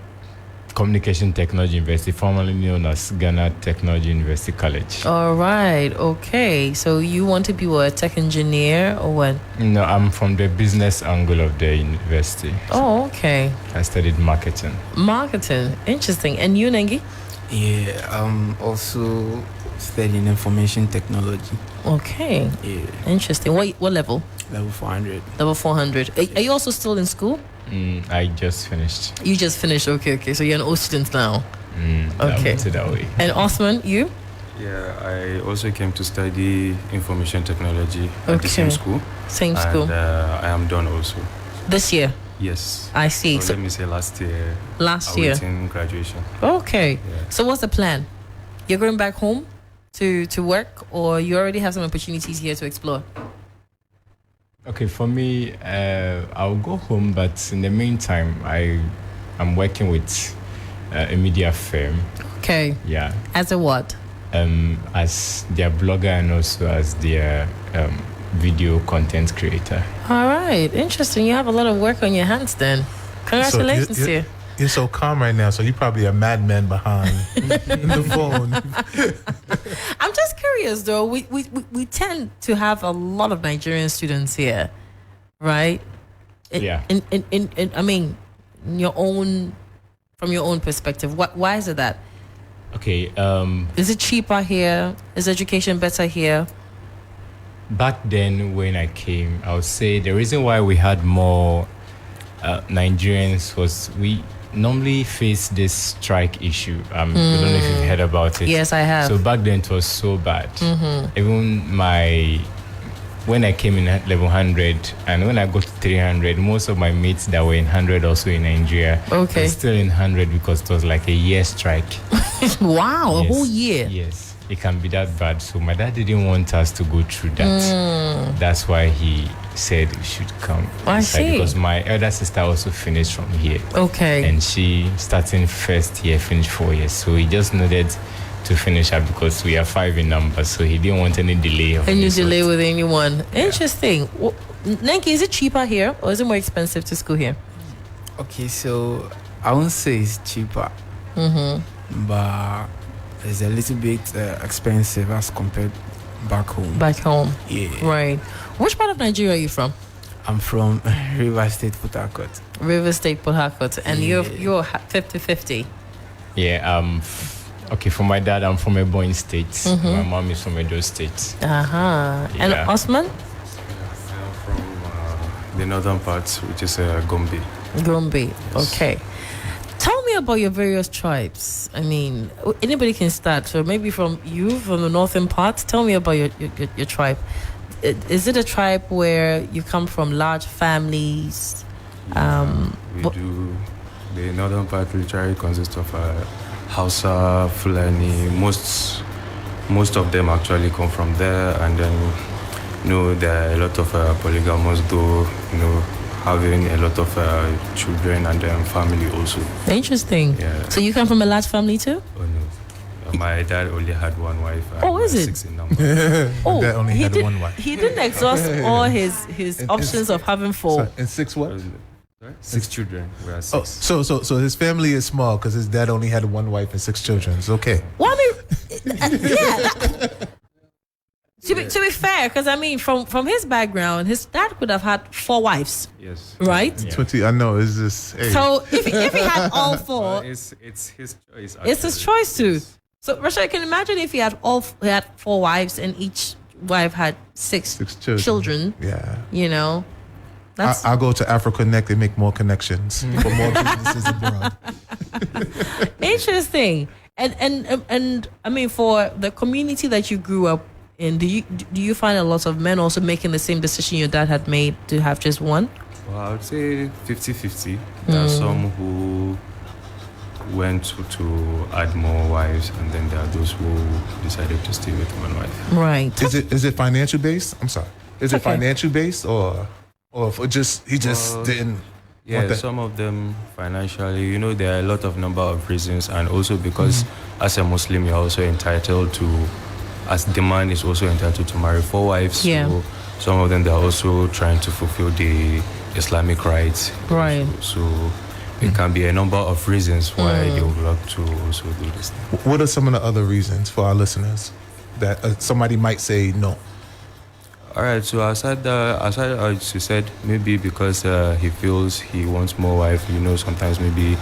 Communication Technology University, formerly known as Ghana Technology University College. All right. Okay. So you want to be a tech engineer or what? No, I'm from the business angle of the university. Oh, okay. I studied marketing. Marketing. Interesting. And you, Nengi? Yeah, I'm also studying information technology. Okay. Yeah. Interesting. What level? Level 400. Level 400. Are you also still in school? I just finished. You just finished. Okay. So you're an old student now. Okay. That way. And Osman, you? Yeah, I also came to study information technology at the same school. Same school. And I am done also. This year? Yes. I see. So let me say last year. Last year. Awaiting graduation. Okay. Yeah. So what's the plan? You're going back home to work, or you already have some opportunities here to explore? Okay, for me, I'll go home, but in the meantime, I'm working with a media firm. Okay. Yeah. As a what? As their blogger and also as their video content creator. All right. Interesting. You have a lot of work on your hands then. Congratulations to you. You're so calm right now, so you're probably a madman behind the phone. I'm just curious, though. We tend to have a lot of Nigerian students here, right? Yeah. I mean, from your own perspective, why is it that? Okay. Is it cheaper here? Is education better here? Back then, when I came, I would say the reason why we had more Nigerians was we normally face this strike issue. I don't know if you've heard about it. Yes, I have. So back then it was so bad. Even when I came in at level 100 and when I got to 300, most of my mates that were in 100 also in Nigeria were still in 100 because it was like a year strike. Wow, yes, a whole year. Yes, it can be that bad. So my dad didn't want us to go through that. That's why he said we should come. I see. Because my elder sister also finished from here. Okay. And she starting first year, finished 4 years. So he just needed to finish up because we are 5 in numbers. So he didn't want any delay. Any delay with anyone. Interesting. Well, Nengi, is it cheaper here or is it more expensive to school here? Okay, so I won't say it's cheaper. But it's a little bit expensive as compared back home. Back home. Yeah. Right. Which part of Nigeria are you from? I'm from River State, Port Harcourt. River State, Port Harcourt. And you're 50-50? Yeah. Okay, for my dad, I'm from Ebonyi State. My mom is from Edo State. And Osman? I'm from the northern part, which is Gombe. Gombe, Yes. okay. Tell me about your various tribes. I mean, anybody can start. So maybe from the northern part. Tell me about your tribe. Is it a tribe where you come from large families? We do. The northern part literally consists of Hausa, Fulani. Most of them actually come from there, and then there are a lot of polygamous, though having a lot of children and family also. Interesting. Yeah. So you come from a large family too? Oh no, my dad only had one wife. Oh, is it? 6 in number. Dad only had one wife. He didn't exhaust all his options of having 4. Sorry, and 6 what? 6 children. We are 6. Oh, so his family is small because his dad only had one wife and 6 children. It's okay. Well, I mean, yeah. To be fair, because I mean, from his background, his dad could have had 4 wives. Yes. Right? Yeah. 20. I know. It's just. Hey. So if he had all 4, it's his choice. it's his choice too. So Rashad, can you imagine if he had 4 wives and each wife had 6 children? Yeah. You know, that's I'll go to Afro Connect and make more connections for more businesses abroad. interesting. And I mean, for the community that you grew up in, do you find a lot of men also making the same decision your dad had made to have just one? Well, I would say 50-50. There are some who went to add more wives, and then there are those who decided to stay with one wife. Right. Is it financial based? I'm sorry. Is it financial based or for just he just didn't? Yeah, some of them financially. There are a lot of number of reasons, and also because as a Muslim, you're also entitled to, as the man is also entitled to marry 4 wives. Yeah. So some of them, they're also trying to fulfill the Islamic rites. Right. So it can be a number of reasons why they would like to also do this. What are some of the other reasons for our listeners that somebody might say no? All right, so aside as you said, maybe because he feels he wants more wife, sometimes maybe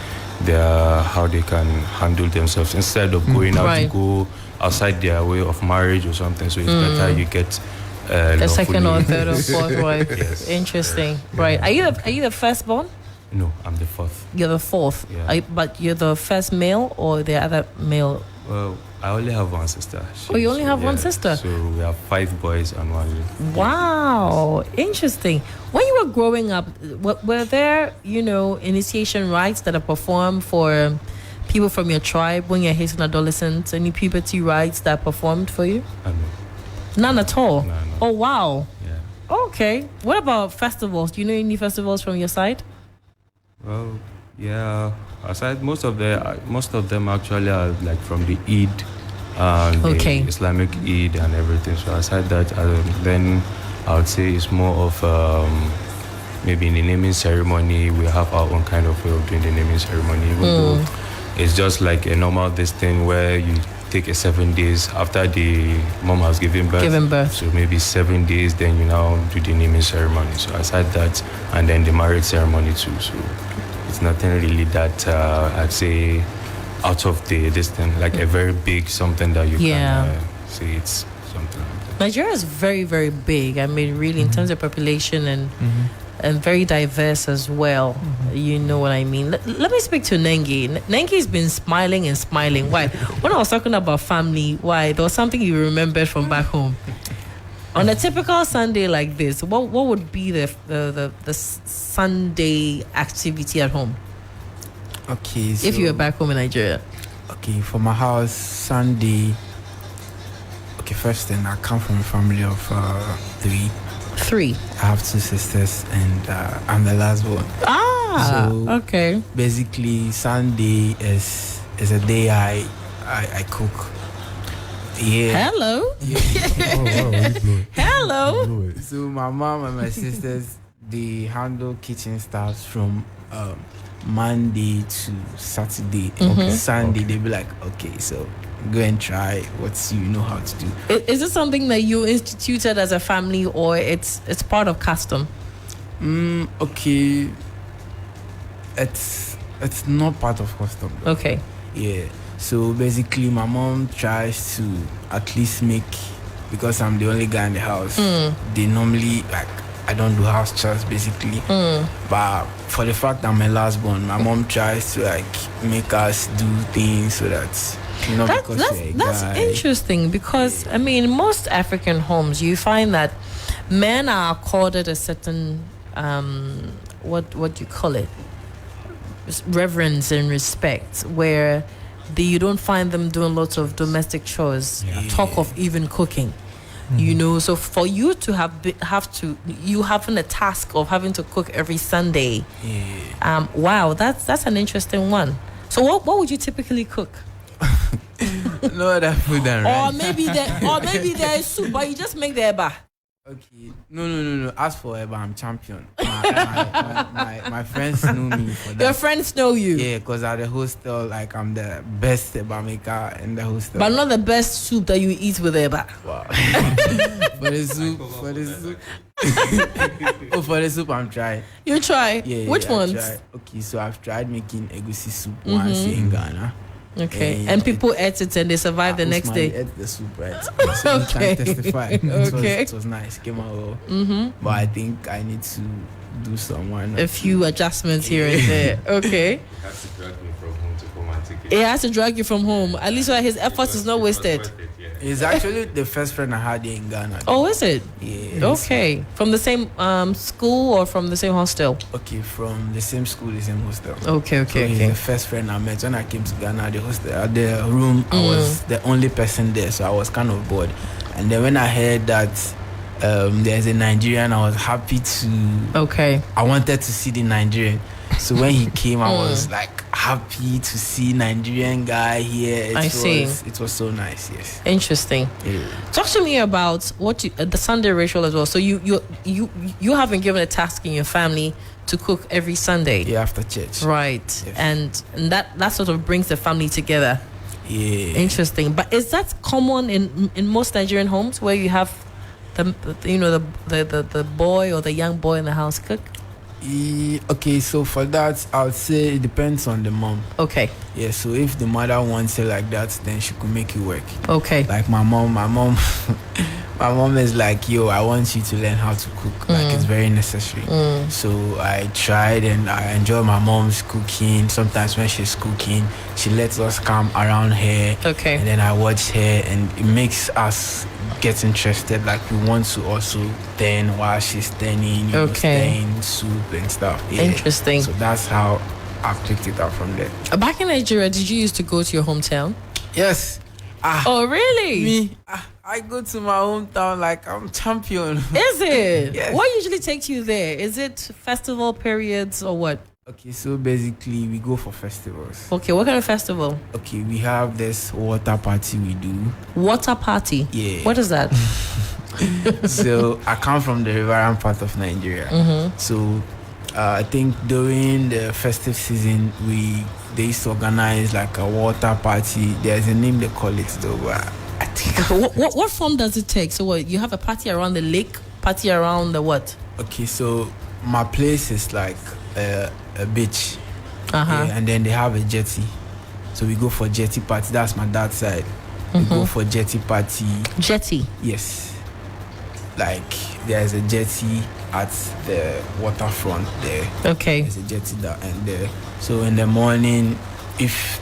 how they can handle themselves instead of going out to go outside their way of marriage or something. So it's better you get the second or third or fourth wife. Yes. Interesting. Right. Are you the firstborn? No, I'm the 4th. You're the 4th. Yeah. But you're the first male or the other male? Well, I only have one sister. You only have one sister? So we have 5 boys and 1 girl. Wow. Interesting. When you were growing up, were there, initiation rites that are performed for people from your tribe when you're Haitian adolescents? Any puberty rites that are performed for you? None at all? No. Oh, wow. Yeah. Okay. What about festivals? Do you know any festivals from your side? Well, yeah. Aside, most of them actually are like from the Eid, the Islamic Eid and everything. So aside that, then I would say it's more of maybe in the naming ceremony. We have our own kind of way of doing the naming ceremony, even though it's just like a normal this thing where you take a 7 days after the mom has given birth. So maybe 7 days, then you now do the naming ceremony. So aside that, and then the marriage ceremony too. So it's nothing really that I'd say out of this thing, like a very big something that you can say it's something like that. Nigeria is very, very big. I mean, really, in terms of population and very diverse as well. You know what I mean? Let me speak to Nengi. Nengi's been smiling and smiling. Why? When I was talking about family, why? There was something you remembered from back home. On a typical Sunday like this, what would be the Sunday activity at home? Okay, so if you were back home in Nigeria. Okay, for my house, Sunday. Okay, first thing, I come from a family of 3. 3. I have 2 sisters, and I'm the last one. So okay. Basically, Sunday is a day I cook. Yeah. Hello. Hello. So my mom and my sisters, they handle kitchen stuff from Monday to Saturday. Sunday they be like, okay, so go and try what you know how to do. Is it something that you instituted as a family, or it's part of custom? Okay. It's not part of custom. Okay. Yeah. So basically, my mom tries to at least make, because I'm the only guy in the house. They normally, like, I don't do house chores basically. But for the fact I'm a last born, my mom tries to like make us do things so that that's interesting because I mean most African homes you find that men are accorded a certain what do you call it, reverence and respect, where you don't find them doing lots of domestic chores, talk of even cooking. You know, so for you to you having a task of having to cook every Sunday, wow, that's an interesting one. So what would you typically cook? No other food than rice. Or maybe there is soup, but you just make the eba. Okay. No. As for eba, I'm champion. My friends know me for that. Your friends know you? Yeah, because at the hostel, like I'm the best eba maker in the hostel. But not the best soup that you eat with eba. Wow. For the soup, I'm trying. You try? Yeah. Which ones? Okay, so I've tried making egusi soup once in Ghana. Okay, and people ate it and they survived the next day. Ate the soup, right? So you can testify. It was nice. Came out well. But I think I need to do a few adjustments here and there. Okay. He has to drag me from home to come and take it. He has to drag you from home. At least his efforts is not wasted. He's actually the first friend I had in Ghana. Oh, is it? Yeah. Okay. From the same school or from the same hostel? Okay, from the same school, the same hostel. Okay. He's the first friend I met when I came to Ghana. The hostel, the room, I was the only person there, so I was kind of bored. And then when I heard that there's a Nigerian, I was happy to. Okay. I wanted to see the Nigerian. So when he came, I was like happy to see Nigerian guy here. It was so nice. Yes. Interesting. Yeah. Talk to me about what the Sunday ritual as well. So you have been given a task in your family to cook every Sunday. Yeah, after church. Right. Yes. And that sort of brings the family together. Yeah. Interesting. But is that common in most Nigerian homes where you have the boy or the young boy in the house cook? Okay, so for that, I would say it depends on the mom. Okay. Yeah, so if the mother wants it like that, then she could make it work. Okay. Like my mom my mom is like, yo, I want you to learn how to cook. Like it's very necessary. So I tried and I enjoy my mom's cooking. Sometimes when she's cooking, she lets us come around her. Okay. And then I watch her and it makes us get interested. Like we want to also turn while she's turning, stirring soup and stuff. Yeah. Interesting. So that's how I picked it up from there. Back in Nigeria, did you used to go to your hometown? Yes. Oh, really? Me? I go to my hometown like I'm champion. Is it? Yes. What usually takes you there? Is it festival periods or what? Okay, so basically we go for festivals. Okay, what kind of festival? Okay, we have this water party we do. Water party? Yeah. What is that? So I come from the riverine part of Nigeria. So I think during the festive season they used to organize like a water party. There's a name they call it though, but I think what form does it take? So what, you have a party around the lake, party around the what? Okay, so my place is like a beach. Yeah, and then they have a jetty. So we go for jetty party. That's my dad's side. We go for jetty party. Jetty? Yes. Like there's a jetty at the waterfront there. Okay. There's a jetty there. So in the morning, if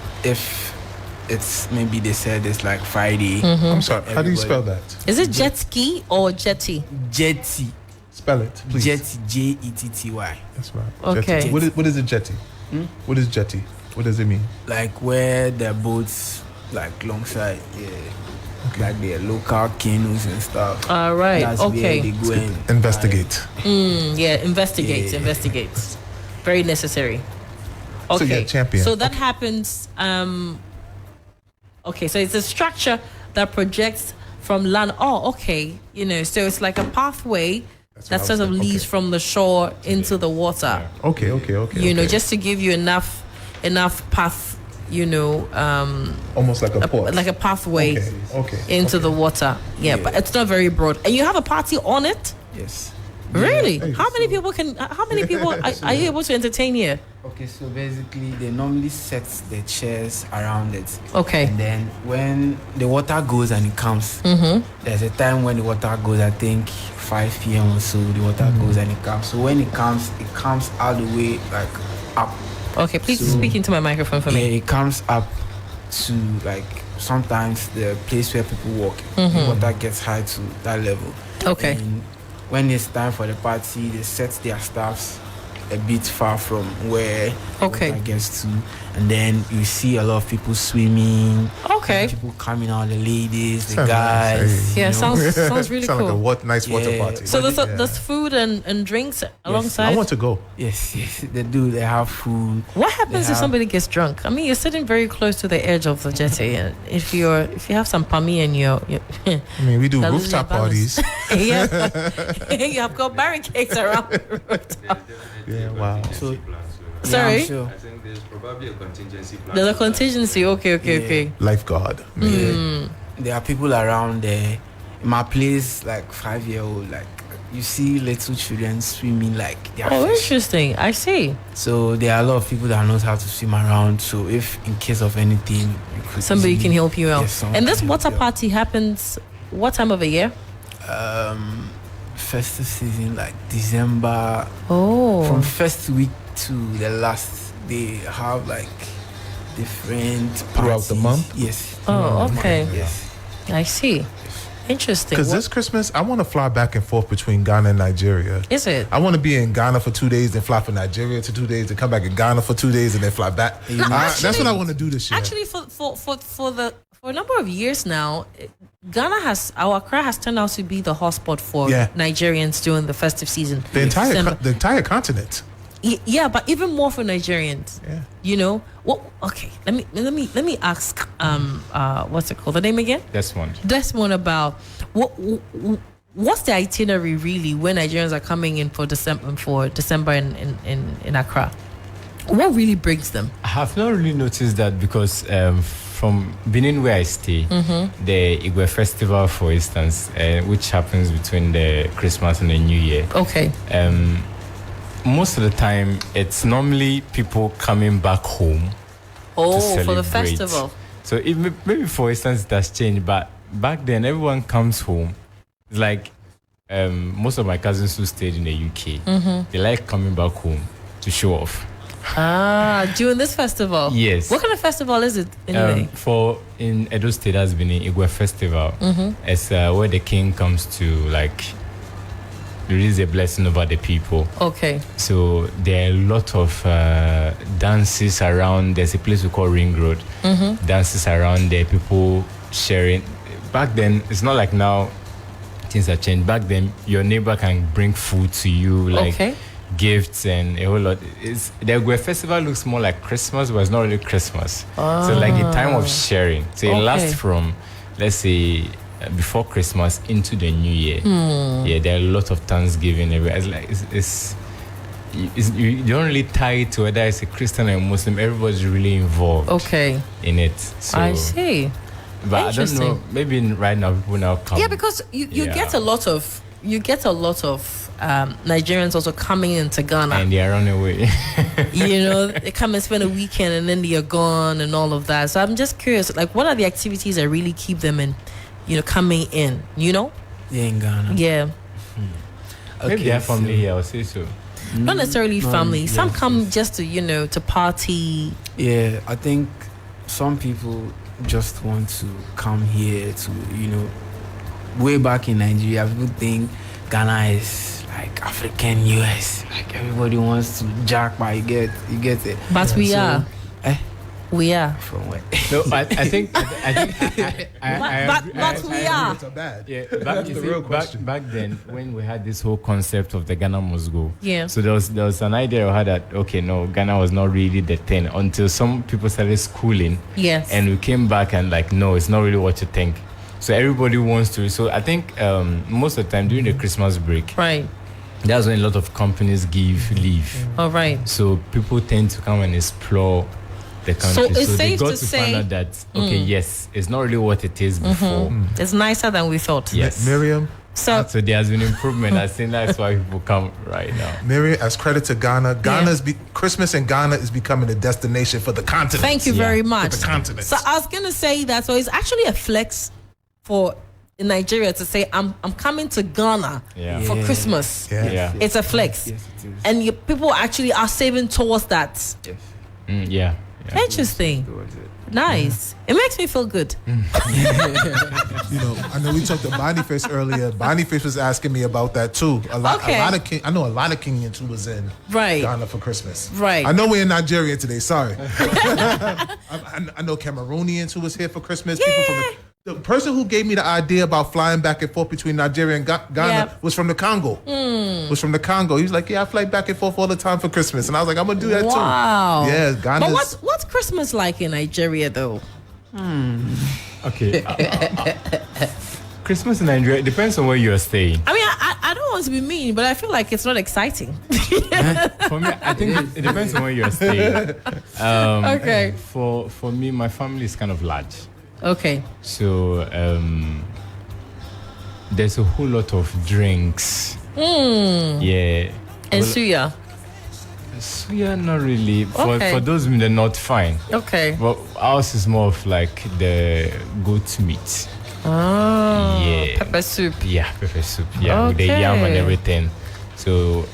it's maybe they said it's like Friday. I'm sorry. How do you spell that? Is it jet ski or jetty? Jetty. Spell it, please. Jetty, Jetty. That's right. Okay. Jetty. What is a jetty? What is jetty? What does it mean? Like where the boats like alongside, like the local canoes and stuff. All right. That's okay. Where they go and investigate. Investigate. Very necessary. Okay. So you're a champion. So that happens. Okay. So it's a structure that projects from land. Oh, okay. So it's like a pathway that sort of leads from the shore into the water. Okay. Just to give you enough path. Almost like a port. like a pathway into the water. Yeah, but it's not very broad. And you have a party on it? Yes. Really? How many people are you able to entertain here? Okay, so basically they normally set the chairs around it. Okay. And then when the water goes and it comes, there's a time when the water goes, I think 5 p.m. or so, the water goes and it comes. So when it comes all the way like up. Okay, please speak into my microphone for me. Yeah, it comes up to like sometimes the place where people walk. The water gets high to that level. Okay. And when it's time for the party, they set their staffs a bit far from where water gets to, and then you see a lot of people swimming. Okay. People coming out, the ladies, the guys. Yeah, sounds really cool. Sounds like a nice water party. So there's food and drinks alongside? I want to go. Yes, they do. They have food. What happens if somebody gets drunk? I mean, you're sitting very close to the edge of the jetty, and if you have some pami and you're I mean, we do rooftop parties. Yeah, you have got barricades around the rooftop. Yeah, wow. So, sorry? Sure. I think there's probably a contingency plan. There's a contingency. Okay. Lifeguard. There are people around there. In my place, like 5-year-old, like you see little children swimming like they are fish. Interesting. I see. So there are a lot of people that knows how to swim around. So if in case of anything, somebody can help you out. Yes, and this water party happens what time of the year? Festive season, like December. From first week to the last, they have like different parties. Throughout the month? Yes. Oh, okay. Yes. I see. Interesting. Because this Christmas, I want to fly back and forth between Ghana and Nigeria. Is it? I want to be in Ghana for 2 days, then fly for Nigeria to 2 days, then come back in Ghana for 2 days, and then fly back. That's what I want to do this year. Actually, for a number of years now, Accra has turned out to be the hotspot for Nigerians during the festive season. The entire continent. Yeah, but even more for Nigerians. Yeah. You know what? Okay, let me ask. What's it called? The name again? Desmond about what's the itinerary really when Nigerians are coming in for December in Accra? What really brings them? I have not really noticed that because from Benin where I stay, the Igwe Festival, for instance, which happens between the Christmas and the New Year. Okay. Most of the time, it's normally people coming back home. To celebrate. For the festival. So maybe for instance it has changed, but back then everyone comes home. It's like most of my cousins who stayed in the UK, they like coming back home to show off. During this festival? Yes. What kind of festival is it anyway? In Edo State has been an Igwe Festival. It's where the king comes to like release a blessing over the people. Okay. So there are a lot of dances around. There's a place we call Ring Road. Dances around there, people sharing. Back then, it's not like now things have changed. Back then, your neighbor can bring food to you, like gifts and a whole lot. The Igwe Festival looks more like Christmas, but it's not really Christmas. So like a time of sharing. So it lasts from, let's say, before Christmas into the New Year. Yeah, there are a lot of Thanksgiving everywhere. It's like you don't really tie it to whether it's a Christian or a Muslim. Everybody's really involved in it. So, I see. But I don't know, maybe right now people now come. Yeah, because you get a lot of Nigerians also coming into Ghana, and they run away. They come and spend a weekend and then they're gone and all of that. So I'm just curious, like, what are the activities that really keep them in, coming in? Yeah, in Ghana. Yeah. Maybe they have family here, I'll say so. Not necessarily family. Some come just to to party. Yeah, I think some people just want to come here to way back in Nigeria, people think Ghana is like African US. Like everybody wants to jack, but you get it. But we are. We are. From where? No, I think. But we are. Yeah, back then when we had this whole concept of the Ghana must go. Yeah. So there was an idea I had that Ghana was not really the thing until some people started schooling. Yes. And we came back and like, no, it's not really what you think. So everybody wants to. So I think most of the time during the Christmas break, right, that's when a lot of companies give leave. All right. So people tend to come and explore the country. So it's safe they got to say find out that yes, it's not really what it is before. It's nicer than we thought. Yes. Miriam, So there has been improvement. I think that's why people come right now. Miriam, as credit to Ghana, Christmas in Ghana is becoming a destination for the continent. Thank you very much. For the continent. So I was gonna say that. So it's actually a flex for Nigeria to say I'm coming to Ghana for Christmas. Yeah. It's a flex, Yes, it is. and people actually are saving towards that. Yes. Interesting. Nice. It makes me feel good. I know we talked to Boniface earlier. Boniface was asking me about that too. I know a lot of Kenyans who was in Ghana for Christmas. Right. I know we're in Nigeria today. Sorry. I know Cameroonians who was here for Christmas. People from the person who gave me the idea about flying back and forth between Nigeria and Ghana was from the Congo. Was from the Congo. He was like, I fly back and forth all the time for Christmas. And I was like, I'm going to do that too. Wow. Yeah, Ghana. But what's Christmas like in Nigeria though? Okay. Christmas in Nigeria, it depends on where you're staying. I mean, I don't want to be mean, but I feel like it's not exciting. For me, I think it depends on where you're staying. Okay. For me, my family is kind of large. Okay. So there's a whole lot of drinks. Yeah. And suya? Suya, not really. For those in the north, fine. Okay. But ours is more of like the goat meat. Oh. Yeah. Pepper soup. Yeah, pepper soup. Yeah, with the yam and everything. So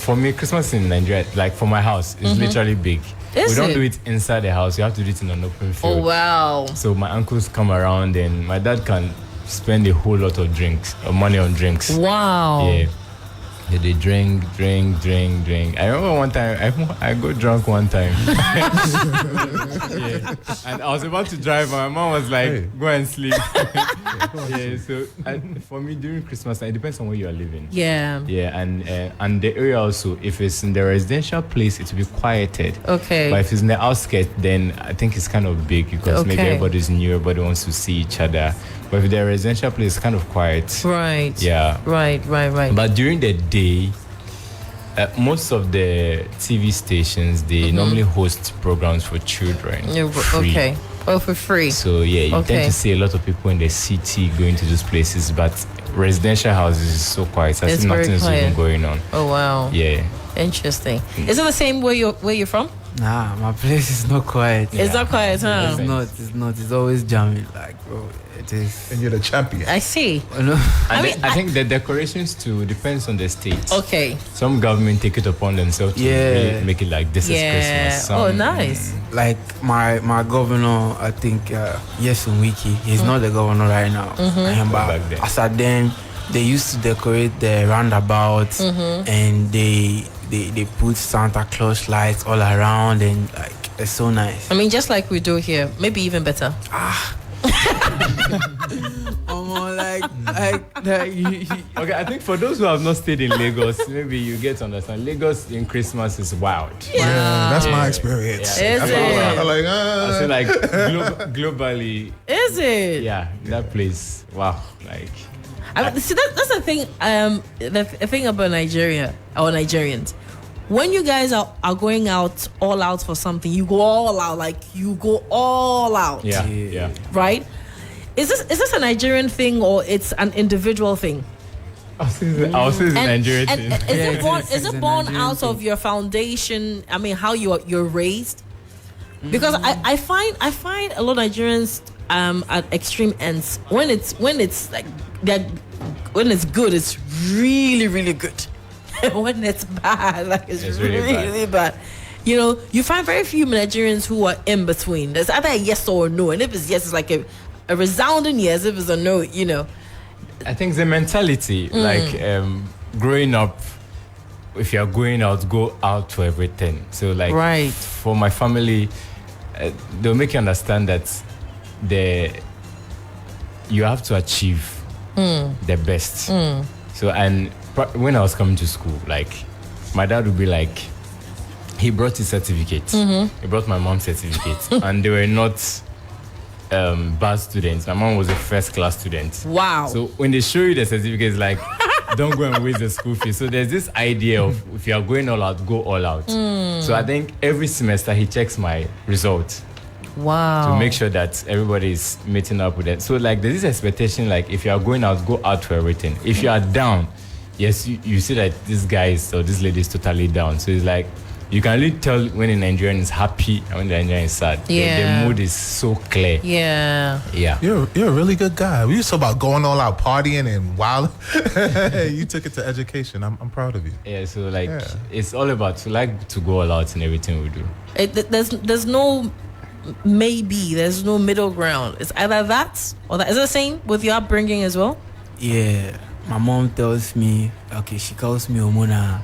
for me, Christmas in Nigeria, like for my house, is literally big. We don't do it inside the house. You have to do it in an open field. Oh, wow. So my uncles come around and my dad can spend a whole lot of money on drinks. Wow. Yeah. They drink. I remember one time, I got drunk one time. Yeah. And I was about to drive and my mom was like, go and sleep. So for me, during Christmas, it depends on where you are living. Yeah. Yeah, and the area also, if it's in the residential place, it will be quieted. Okay. But if it's in the outskirts, then I think it's kind of big because maybe everybody's new, everybody wants to see each other. But if the residential place is kind of quiet. Right. Yeah. Right. But during the day, most of the TV stations, they normally host programs for children. Free. Okay. Oh, for free. So you tend to see a lot of people in the city going to those places, but residential houses is so quiet. I see nothing is even going on. Oh, wow. Yeah. Interesting. Is it the same where you're from? Nah, my place is not quiet. It's not quiet, huh? It's not. It's always jamming. Like, bro, it is. And you're the champion. I see. I think the decorations too depends on the state. Okay. Some government take it upon themselves to really make it like this is Christmas. Nice. Like my governor, I think Yesun Wiki. He's not the governor right now. But as at then, they used to decorate the roundabouts and they put Santa Claus lights all around and like it's so nice. I mean, just like we do here, maybe even better. Okay, I think for those who have not stayed in Lagos, maybe you get to understand. Lagos in Christmas is wild. Yeah, that's my experience. Is it? I say like globally. Is it? Yeah, that place. Wow, like. See, that's the thing. The thing about Nigeria or Nigerians, when you guys are going out all out for something, you go all out. Like you go all out. Yeah. Right? Is this a Nigerian thing or it's an individual thing? I'll say it's a Nigerian thing. Is it born out of your foundation? I mean, how you're raised? Because I find a lot of Nigerians at extreme ends. When it's like that, when it's good, it's really, really good. When it's bad, like it's really, really bad. You know, you find very few Nigerians who are in between. There's either a yes or a no, and if it's yes, it's like a resounding yes. If it's a no, you know. I think the mentality, like growing up, if you're going out, go out for everything. So like, for my family, they'll make you understand that you have to achieve the best. So, and when I was coming to school, like, my dad would be like, he brought his certificate. He brought my mom's certificate. And they were not bad students. My mom was a first-class student. Wow. So when they show you the certificate, it's like, don't go and waste the school fee. So there's this idea of if you are going all out, go all out. So I think every semester he checks my result. Wow. To make sure that everybody is meeting up with it. So like there's this expectation, like if you are going out, go out for everything. If you are down, yes, you see that this guy or this lady is totally down. So it's like you can really tell when a Nigerian is happy and when the Nigerian is sad. Yeah. The mood is so clear. Yeah. Yeah. You're a really good guy. We used to talk about going all out partying and wild. You took it to education. I'm proud of you. Yeah, so like it's all about to go all out in everything we do. There's no maybe. There's no middle ground. It's either that or that. Is it the same with your upbringing as well? Yeah. My mom tells me, okay, she calls me Omona.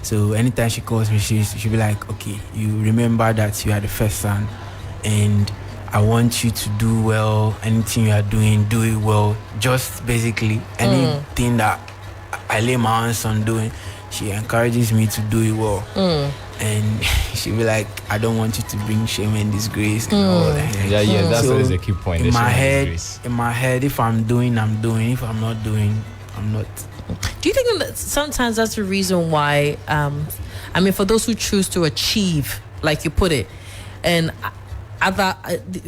So anytime she calls me, she'll be like, okay, you remember that you are the first son and I want you to do well. Anything you are doing, do it well. Just basically anything that I lay my hands on doing, she encourages me to do it well. And she'll be like, I don't want you to bring shame and disgrace and all that. Yeah, that's always a key point. In my head, if I'm doing, I'm doing. If I'm not doing, I'm not. Do you think that sometimes that's the reason why, for those who choose to achieve, like you put it, and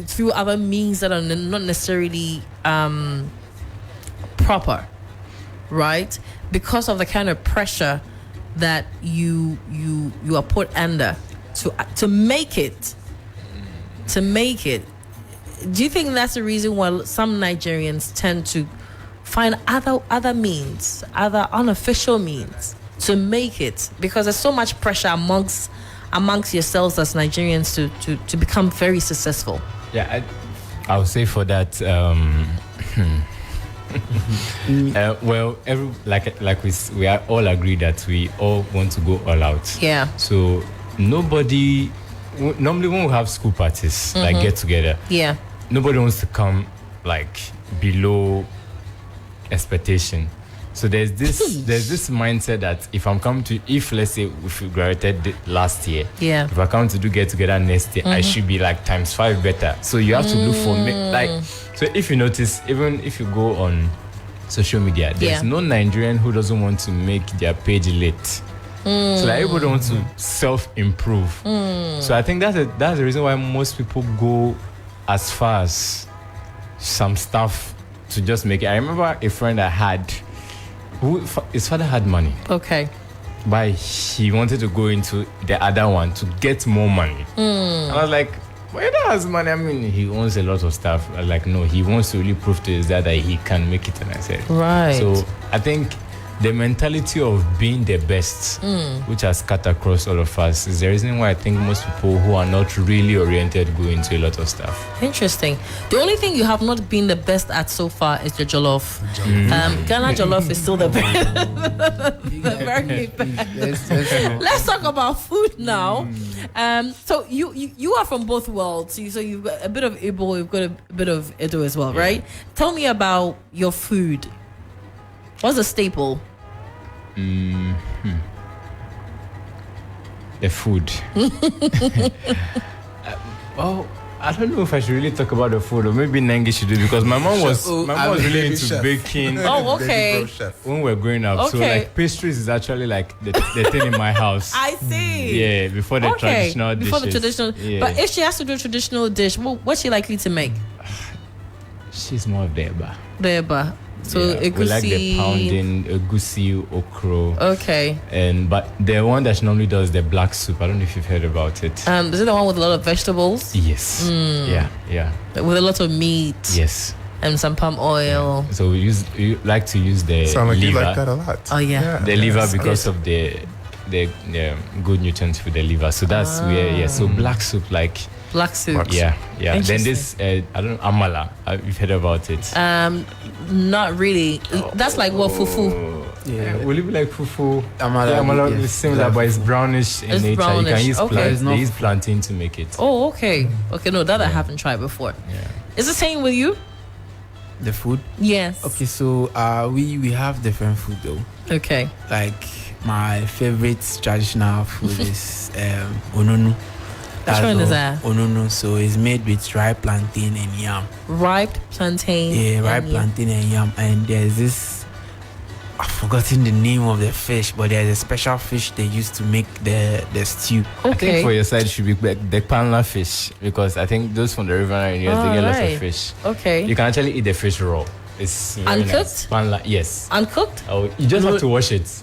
through other means that are not necessarily proper, right? Because of the kind of pressure that you are put under to make it. Do you think that's the reason why some Nigerians tend to find other means, other unofficial means to make it, because there's so much pressure amongst yourselves as Nigerians to become very successful? Yeah, I would say for that, well, we are all agree that we all want to go all out. Yeah. So normally when we have school parties, like get together, nobody wants to come like below expectation. So there's this mindset that if let's say if we graduated last year, if I come to do get together next year, I should be like times 5 better. So you have to look for so if you notice, even if you go on social media, there's no Nigerian who doesn't want to make their page lit. So like everybody wants to self-improve. So I think that's the reason why most people go as far as some stuff to just make it. I remember a friend I had his father had money. Okay. But he wanted to go into the other one to get more money. And I was like, well, he has money. I mean, he owns a lot of stuff. I was like, no, he wants to really prove to his dad that he can make it. And I said, right. So I think the mentality of being the best, which has cut across all of us, is the reason why I think most people who are not really oriented go into a lot of stuff. Interesting. The only thing you have not been the best at so far is your jollof. Ghana jollof is still the very best. Let's talk about food now. So you are from both worlds. So you've got a bit of Igbo, you've got a bit of Edo as well, right? Tell me about your food. What's a staple? The food. Well, I don't know if I should really talk about the food, or maybe Nengi should do, because my mom was really into baking. Oh, okay. When we were growing up, so like pastries is actually like the thing in my house. I see. Yeah, before the traditional dishes. Before the traditional. Yeah. But if she has to do a traditional dish, what's she likely to make? She's more of the eba. The eba. So egusi. We like the pounding, egusi, okro. Okay. But the one that she normally does the black soup. I don't know if you've heard about it. Is it the one with a lot of vegetables? Yes. Yeah. With a lot of meat. Yes. And some palm oil. Yeah. So we like to use the Sound like liver. You like that a lot. Oh yeah. The liver because of the good nutrients for the liver. So that's where So black soup like. Black soup. Yeah. Then this, I don't know, amala. You've heard about it? Not really. That's like what, fufu? Yeah. Will it be like fufu? Amala is similar, but it's brownish in nature. Brownish. You can use they use plantain to make it. Oh, okay. Okay, no, that I haven't tried before. Yeah. Is the same with you? The food? Yes. Okay, so we have different food though. Okay. Like my favorite traditional food is onunu. Which one is that? Onunu. So it's made with ripe plantain and yam. Ripe plantain. Yeah, ripe plantain and yam. And there's this I've forgotten the name of the fish, but there's a special fish they used to make the stew. I think for your side it should be the panla fish, because I think those from the river areas they get lots of fish. Okay. You can actually eat the fish raw. It's uncooked? Nice. Panla, yes. Uncooked? Oh, you just have to wash it.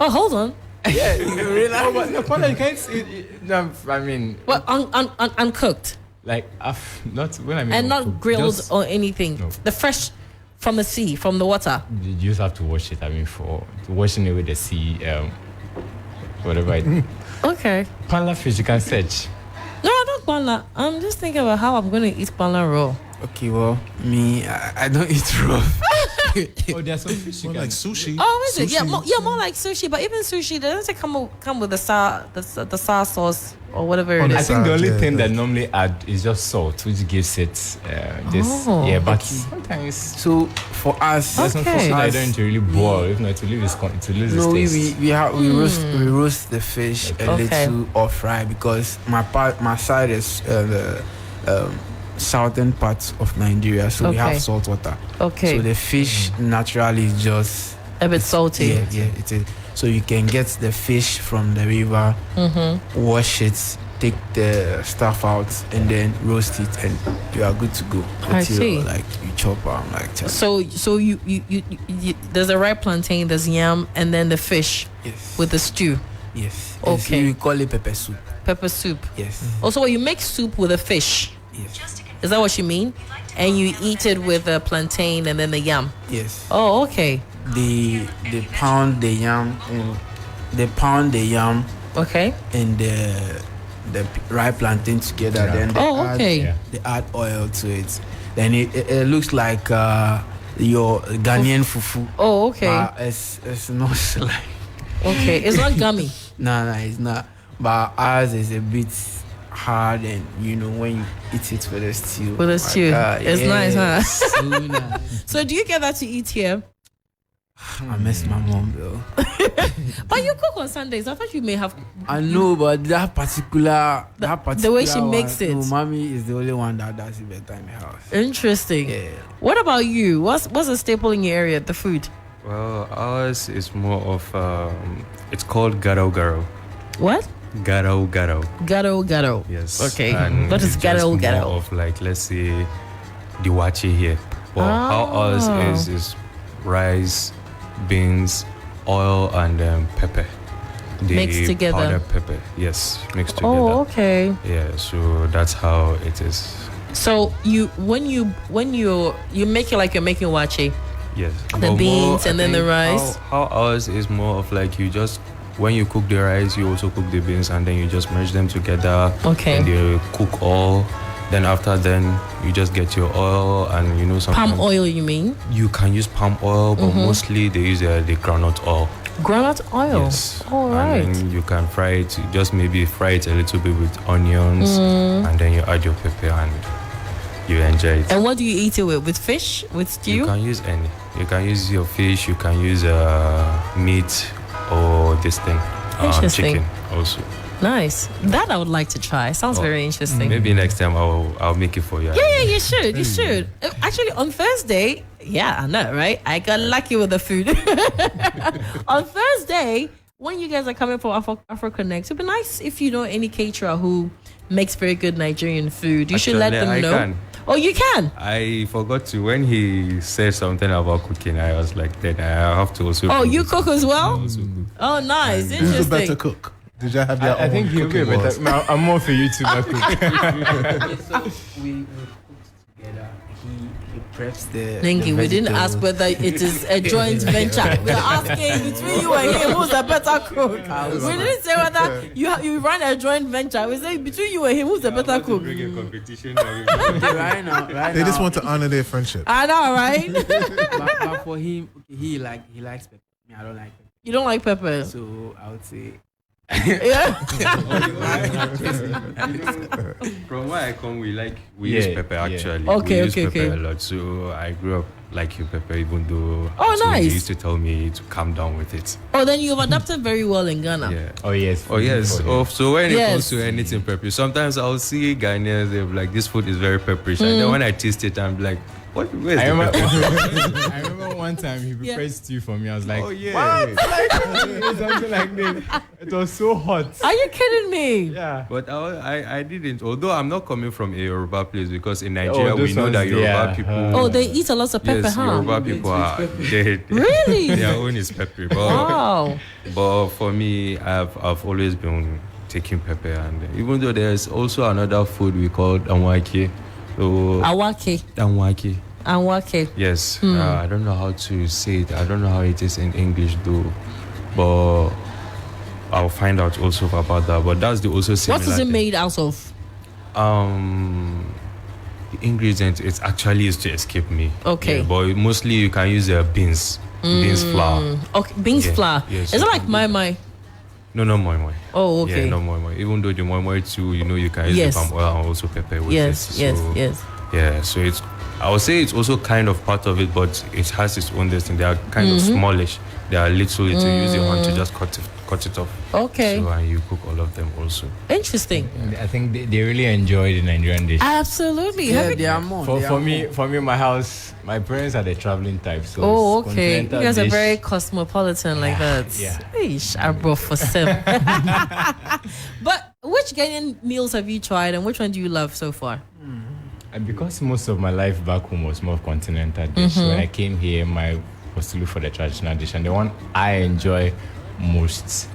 Oh, hold on. Yeah, you realize the panla you can't eat. No, I mean, what uncooked? Like not when I mean, and not grilled or anything. No. The fresh from the sea, from the water. You just have to wash it. I mean, for washing it with the sea, whatever. Okay. Panla fish you can search. No, I don't panla. I'm just thinking about how I'm going to eat panla raw. Okay, well, me, I don't eat raw. Oh, there's some fish like sushi. Oh, is sushi. it? Yeah, more like sushi. But even sushi, doesn't it come with the sour sauce or whatever it is? I think the only thing that normally add is just salt, which gives it this. Yeah, but sometimes. So for us, there's some fish that I don't really boil. If not, to lose its taste. We roast the fish a little or fry, because my side is the southern parts of Nigeria, so we have salt water. Okay. So the fish naturally is just a bit salty. Yeah, it is. So you can get the fish from the river, wash it, take the stuff out, and then roast it, and you are good to go. I see. Like you chop like that. So you there's a ripe plantain, there's yam, and then the fish with the stew. Yes. Okay. We call it pepper soup. Pepper soup. Yes. Also, you make soup with a fish. Yes. Is that what you mean? And you eat it with the plantain and then the yam. Yes. Oh, okay. They pound the yam Okay. And the ripe plantain together. Yeah. Then they add oil to it. Then it looks like your Ghanaian fufu. Oh, okay. But it's not like. Okay, it's not gummy. No, it's not. But ours is a bit hard, and when you eat it with a stew. With a stew. It's nice, huh? So nice. So do you get that to eat here? I miss my mom, though. But you cook on Sundays. I thought you may have. I know, but that particular the way she makes it. No, mommy is the only one that does it better in the house. Interesting. Yeah. What about you? What's a staple in your area? The food. Well, ours is more of it's called garo. What? Garo. Garo. Yes. Okay. And What is garo? More of like, let's say, the wache here. Well, how ours is rice, beans, oil, and pepper. Mixed together. Powdered pepper. Yes, mixed together. Oh, okay. Yeah. So that's how it is. So when you make it like you're making wache. Yes. The beans and then the rice. How ours is more of like you just. When you cook the rice, you also cook the beans, and then you just merge them together. Okay. And you cook all. Then after you just get your oil, and something. Palm oil, you mean? You can use palm oil, but mostly they use the groundnut oil. Groundnut oil. Yes. All right. And then you can fry it. Just maybe fry it a little bit with onions, and then you add your pepper and you enjoy it. And what do you eat it with? With fish? With stew? You can use any. You can use your fish. You can use meat. Or this thing, chicken also. Nice. That I would like to try. Sounds very interesting. Maybe next time I'll make it for you. Yeah, you should. You should. Actually, on Thursday, I know, right? I got lucky with the food. On Thursday, when you guys are coming for Afro Connect, it'd be nice if you know any caterer who makes very good Nigerian food. You should let them know. Can. Oh, you can? I forgot to. When he said something about cooking, I was like, then I have to also. Oh, you cook as well? Oh, nice. Interesting. Who's the better cook? Did you have your own? I think he'll be better. I'm more for you to cook. So we cooked together. He preps the. Nengi, we didn't ask whether it is a joint venture. We're asking between you and him who's the better cook. We didn't say whether you run a joint venture. We say between you and him who's the better cook. Bring a competition. Right now, they just want to honor their friendship. I know, right? but for him, he likes pepper. Me, I don't like pepper. You don't like pepper, so I would say. Yeah. From where I come, we use pepper actually. Okay, we use pepper okay. a lot. So I grew up like your pepper, even though nice. They used to tell me to calm down with it. Oh, then you've adapted very well in Ghana. Yeah. Oh yes. So when it comes to anything peppery, sometimes I'll see Ghanaians, they're like, this food is very peppery. And then when I taste it, I'm like, where's the pepper? I remember one time he prepared stew for me. I was like, oh yeah. What? Something like this. It was so hot. Are you kidding me? Yeah. But I didn't. Although I'm not coming from a Yoruba place, because in Nigeria we know that Yoruba people. Oh, they eat a lot of pepper, yes, Yoruba people are really? Their own is peppery. Wow. But for me, I've always been taking pepper, and even though there's also another food we call anwake. So, Anwake. Yes. I don't know how to say it. I don't know how it is in English though. But I'll find out also about that. But that's the also similar. What is it made out of? The ingredient it actually is to escape me. Okay. Yeah, but mostly you can use beans flour. Okay, beans flour. Yes, is it like my? No, moi. Oh, okay. Yeah, no moi. Even though the moi too, you can use the palm oil and also pepper with it. Yes. Yeah, so I would say it's also kind of part of it, but it has its own destiny. They are kind of smallish. They are little. You use your hand to just cut it off. Okay. So, and you cook all of them also. Interesting. I think they really enjoy the Nigerian dish. Absolutely. Yeah, they are more. For me, my house, my parents are the traveling type. So okay. You guys are very cosmopolitan like that. Yeah. Eesh, I brought for some. But which Ghanaian meals have you tried, and which one do you love so far? And because most of my life back home was more continental dish, when I came here, was to look for the traditional dish, and the one I enjoy most,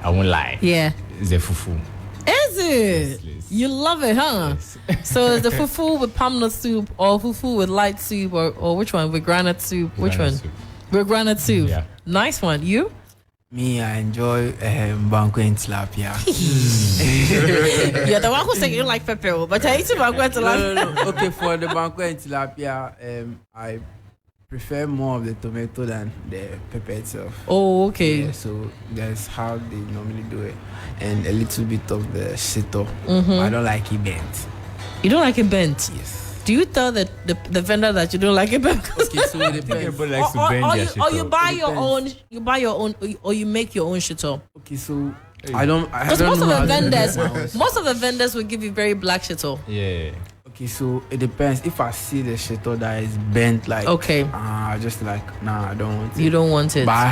I won't lie, is the fufu. Is it? Yes. You love it, huh? Yes. So is the fufu with palm nut soup, or fufu with light soup, or which one? With granite soup? Which one? With granite soup. Yeah. Nice one. You? Me, I enjoy banku and tilapia. You're the one who said you like pepper, but I eat banku and tilapia. No. Okay, for the banku and tilapia, I prefer more of the tomato than the pepper itself. Oh, okay. Yeah, so that's how they normally do it. And a little bit of the shito. I don't like it bent. You don't like it bent? Yes. Do you tell the vendor that you don't like it bent? Okay, so it depends. Everybody likes to bend their shito. Or you buy your own. You buy your own, or you make your own shito. Okay, so I don't Because know most of the vendors will give you very black shito. Yeah. Okay, so it depends. If I see the shito that is bent, like just like I don't want it. You don't want it. But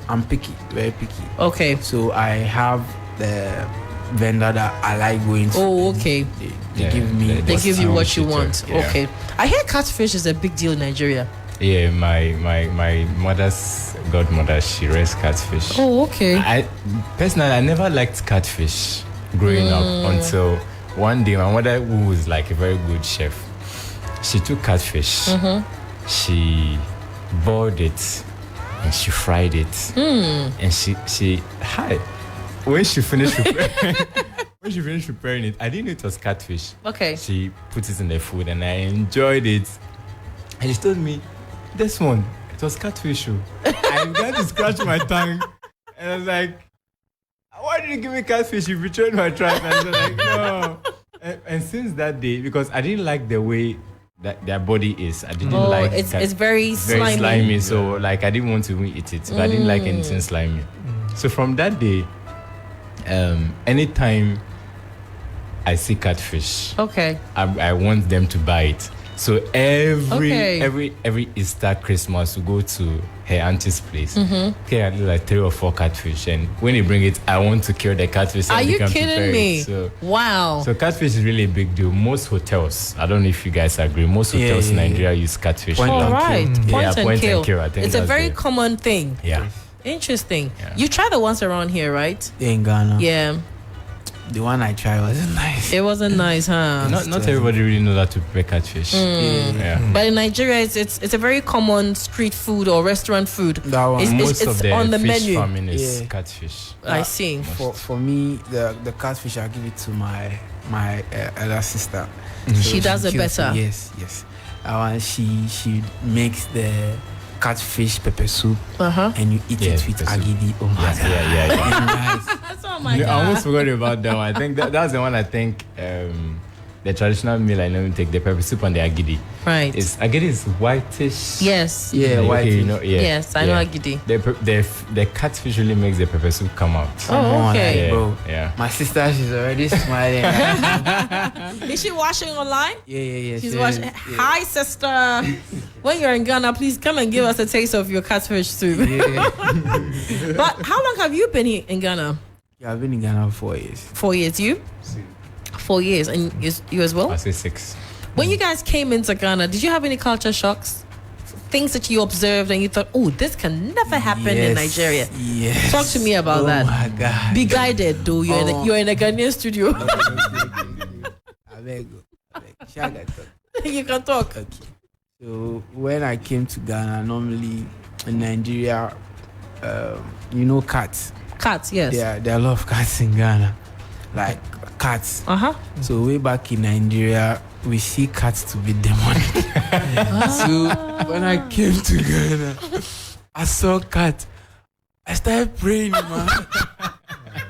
I'm picky, very picky. Okay. So I have the vendor that I like going to. Oh, okay. They give me. They give you what you want. Yeah. Okay. I hear catfish is a big deal in Nigeria. Yeah, my mother's godmother, she raised catfish. Oh, okay. I never liked catfish growing up until one day my mother, who was like a very good chef, she took catfish, she boiled it, and she fried it, and she had. When she finished preparing it, I didn't know it was catfish. Okay. She put it in the food and I enjoyed it. And she told me, this one, it was catfish. I began to scratch my tongue. And I was like, why did you give me catfish? You betrayed my trust. And I was like, no. And since that day, because I didn't like the way that their body is. I didn't like it. It's very slimy. So like I didn't want to eat it. But I didn't like anything slimy. So from that day, anytime I see catfish, I want them to buy it. So every Easter, Christmas, we go to her auntie's place. Okay, I do like 3 or 4 catfish, and when you bring it, I want to kill the catfish. Are you kidding me? So, wow. So catfish is really a big deal. Most hotels, I don't know if you guys agree, most hotels in Nigeria use catfish. Point and kill. I think it's a very common thing. Yeah. Interesting. Yeah. You tried the ones around here, right? In Ghana. Yeah. The one I tried wasn't nice. It wasn't nice, huh? Not everybody really knows how to prepare catfish. Yeah. But in Nigeria, it's a very common street food or restaurant food. That one. It's of the on the fish menu. Farming is catfish. I see. For me, the catfish, I'll give it to my elder sister. So she does it better. Yes. She makes the catfish pepper soup and you eat it with agidi. Oh my god. Yeah. Oh my god. I almost forgot about that one. I think that's the one. I think the the traditional meal I normally take, the pepper soup and the agidi. Right. Agidi is whitish. Yes. Yeah, like, whitish. okay, you know, yeah. Yes, I know agidi. The catfish really makes the pepper soup come out. Oh, okay. Yeah, bro. Yeah. My sister, she's already smiling. Is she watching online? Yeah. She's watching. Hi, sister. When you're in Ghana, please come and give us a taste of your catfish soup. Yeah. But how long have you been here in Ghana? Yeah, I've been in Ghana for 4 years. 4 years. You? 4 years. And you as well? I say 6. When you guys came into Ghana, did you have any culture shocks? Things that you observed and you thought, oh, this can never happen in Nigeria. Yes. Talk to me about that. Oh my God. Be guided, though. You're in a Ghanaian studio. I beg. You can talk. Okay. So when I came to Ghana, normally in Nigeria, cats. Cats, yes. There are a lot of cats in Ghana, like cats. So way back in Nigeria, we see cats to be demonic. So when I came to Ghana, I saw cat. I started praying, man. I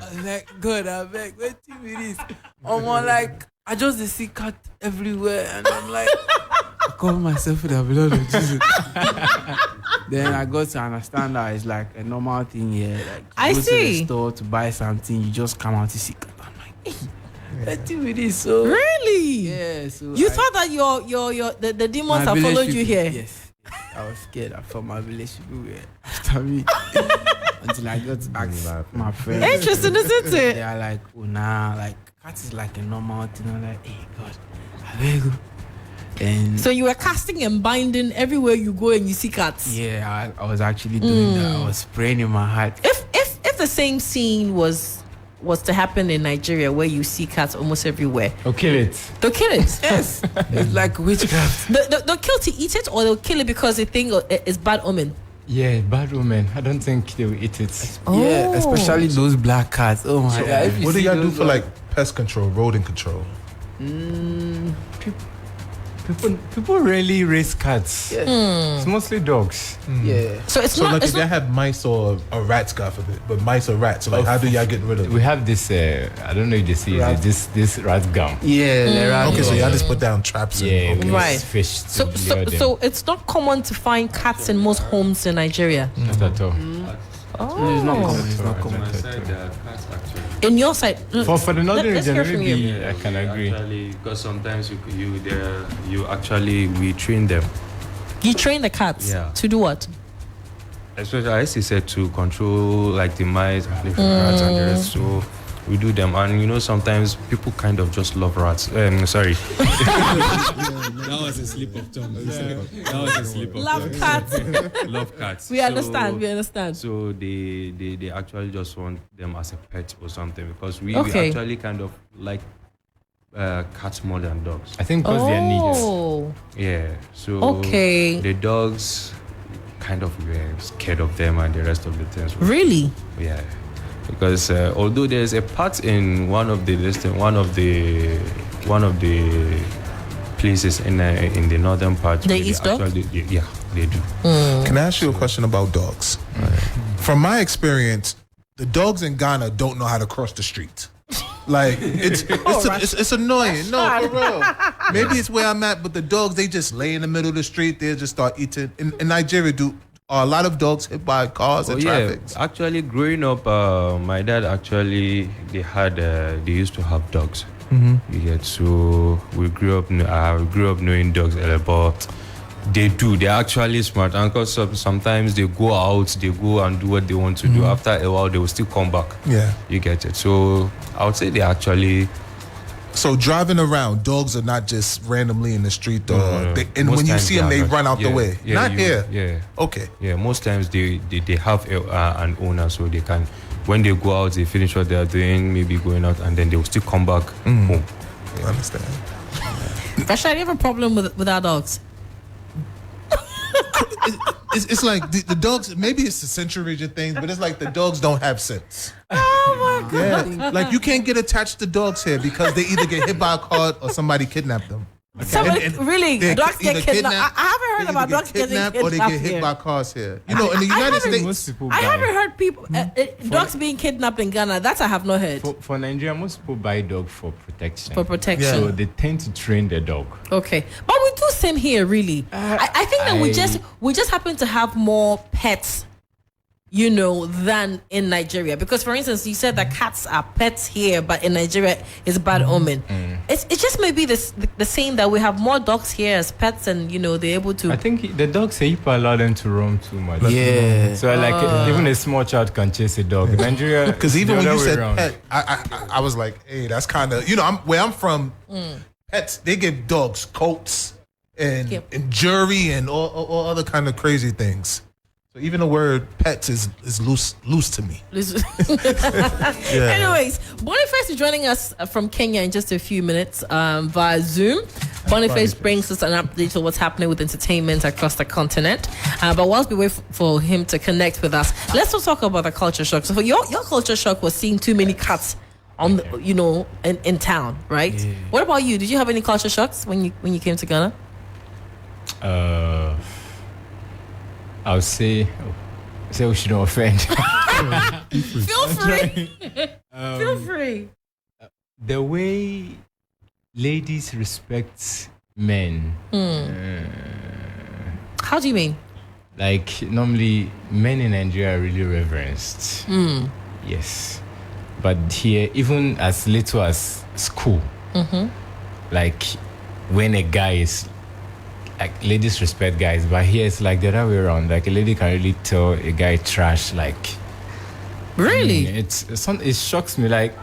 was like, God, I beg, wait till this. I just see cat everywhere, and I'm like, I cover myself with the blood of Jesus. Then I got to understand that it's like a normal thing here. Like I go see. to the store to buy something, you just come out to see cat. I'm like, let's do this. So really? Yeah. So you thought that the demons have followed you here? Yes. I was scared. I thought my village people were after me. Until I got to ask my friends. Interesting, isn't it? They are like, oh nah, like cat is like a normal thing. I'm like, hey God, I beg you. And so you were casting and binding everywhere you go and you see cats. Yeah, I was actually doing that. I was praying in my heart. If the same scene was to happen in Nigeria where you see cats almost everywhere, they'll kill it. They'll kill it. Yes, it's like witchcraft. They'll kill to eat it, or they'll kill it because they think it's bad omen. Yeah, bad omen. I don't think they will eat it. Yeah, especially those black cats. Oh my God! What do y'all do for like pest control, rodent control? People rarely raise cats. Yeah. It's mostly dogs. Yeah. So it's So not. like It's if they not have mice or rats, God forbid, but mice or rats, so like how do y'all get rid of them? We have this. I don't know if they see it. This rat gum. Yeah. Okay, so y'all just put down traps. Yeah, And, we okay. Right. use fish. so it's not common to find cats in most homes in Nigeria. Not at all. No, it's not common. It's not common. In your side, For the northern let's region, hear from maybe you. I can agree. Actually, because sometimes we train them. You train the cats to do what? Especially, as you said, to control like the mice and the rats and the rest. So we do them, and sometimes people kind of just love rats. Sorry. That was a slip of tongue. That was a slip of Love tongue. cats. Love cats. We understand. So they actually just want them as a pet or something, because we Okay. actually kind of like cats more than dogs. I think because their needs. Yeah. So Okay. the dogs kind of were scared of them and the rest of the things. Really? Yeah. Because although there's a part in one of the places in the northern part, they eat dogs? Yeah, they do. Can I ask you a question about dogs? From my experience, the dogs in Ghana don't know how to cross the street. Like it's annoying. No, for real. Maybe it's where I'm at, but the dogs, they just lay in the middle of the street. They just start eating. In Nigeria, are a lot of dogs hit by cars and traffic? Actually, growing up, my dad actually they used to have dogs. You get, so we grew up knowing dogs, but they're actually smart, and because sometimes they go out, they go and do what they want to do. After a while they will still come back. You get it. So I would say they actually. So driving around, dogs are not just randomly in the street, and when you see them, they run out the way. Not here. Yeah. Okay. Yeah. Most times they have an owner, so they can. When they go out, they finish what they are doing, maybe going out, and then they will still come back home. I understand. Rashad, you have a problem with our dogs? It's like the dogs, maybe it's the Central Region thing, but it's like the dogs don't have sense. Oh my God. Yeah, like you can't get attached to dogs here because they either get hit by a car or somebody kidnapped them. So really, dogs get kidnapped. I haven't heard about dogs getting kidnapped or they get hit here. by cars here. You know, in the United States, most people I buy. haven't heard people dogs being kidnapped in Ghana. That I have not heard. For Nigeria, most people buy dog for protection. For protection. Yeah. So they tend to train the dog. Okay, but we do same here. Really, I think that we just happen to have more pets, you know, than in Nigeria. Because, for instance, you said that cats are pets here, but in Nigeria it's a bad omen. It just may be the same that we have more dogs here as pets, and you know they're able to. I think the dogs say people allow them to roam too much. Yeah. So even a small child can chase a dog. In Nigeria, because even when you said around. pet, I was like, hey, that's kind of, you know, where I'm from. Pets, they give dogs coats and jewelry and all other kind of crazy things. So even the word pets is loose to me. Anyways, Boniface is joining us from Kenya in just a few minutes via Zoom. Boniface brings us an update on what's happening with entertainment across the continent. But whilst we wait for him to connect with us, let's also talk about the culture shock. So your culture shock was seeing too many cats on the, you know, in town, right? Yeah. What about you? Did you have any culture shocks when you came to Ghana? I would say we shouldn't offend. Feel free. Feel free. The way ladies respect men. How do you mean? Like, normally, men in Nigeria are really reverenced. Yes. But here, even as little as school, like, when a guy is... Like, ladies respect guys, but here it's like the other way around. Like, a lady can really tell a guy trash, like... Really? It shocks me. Like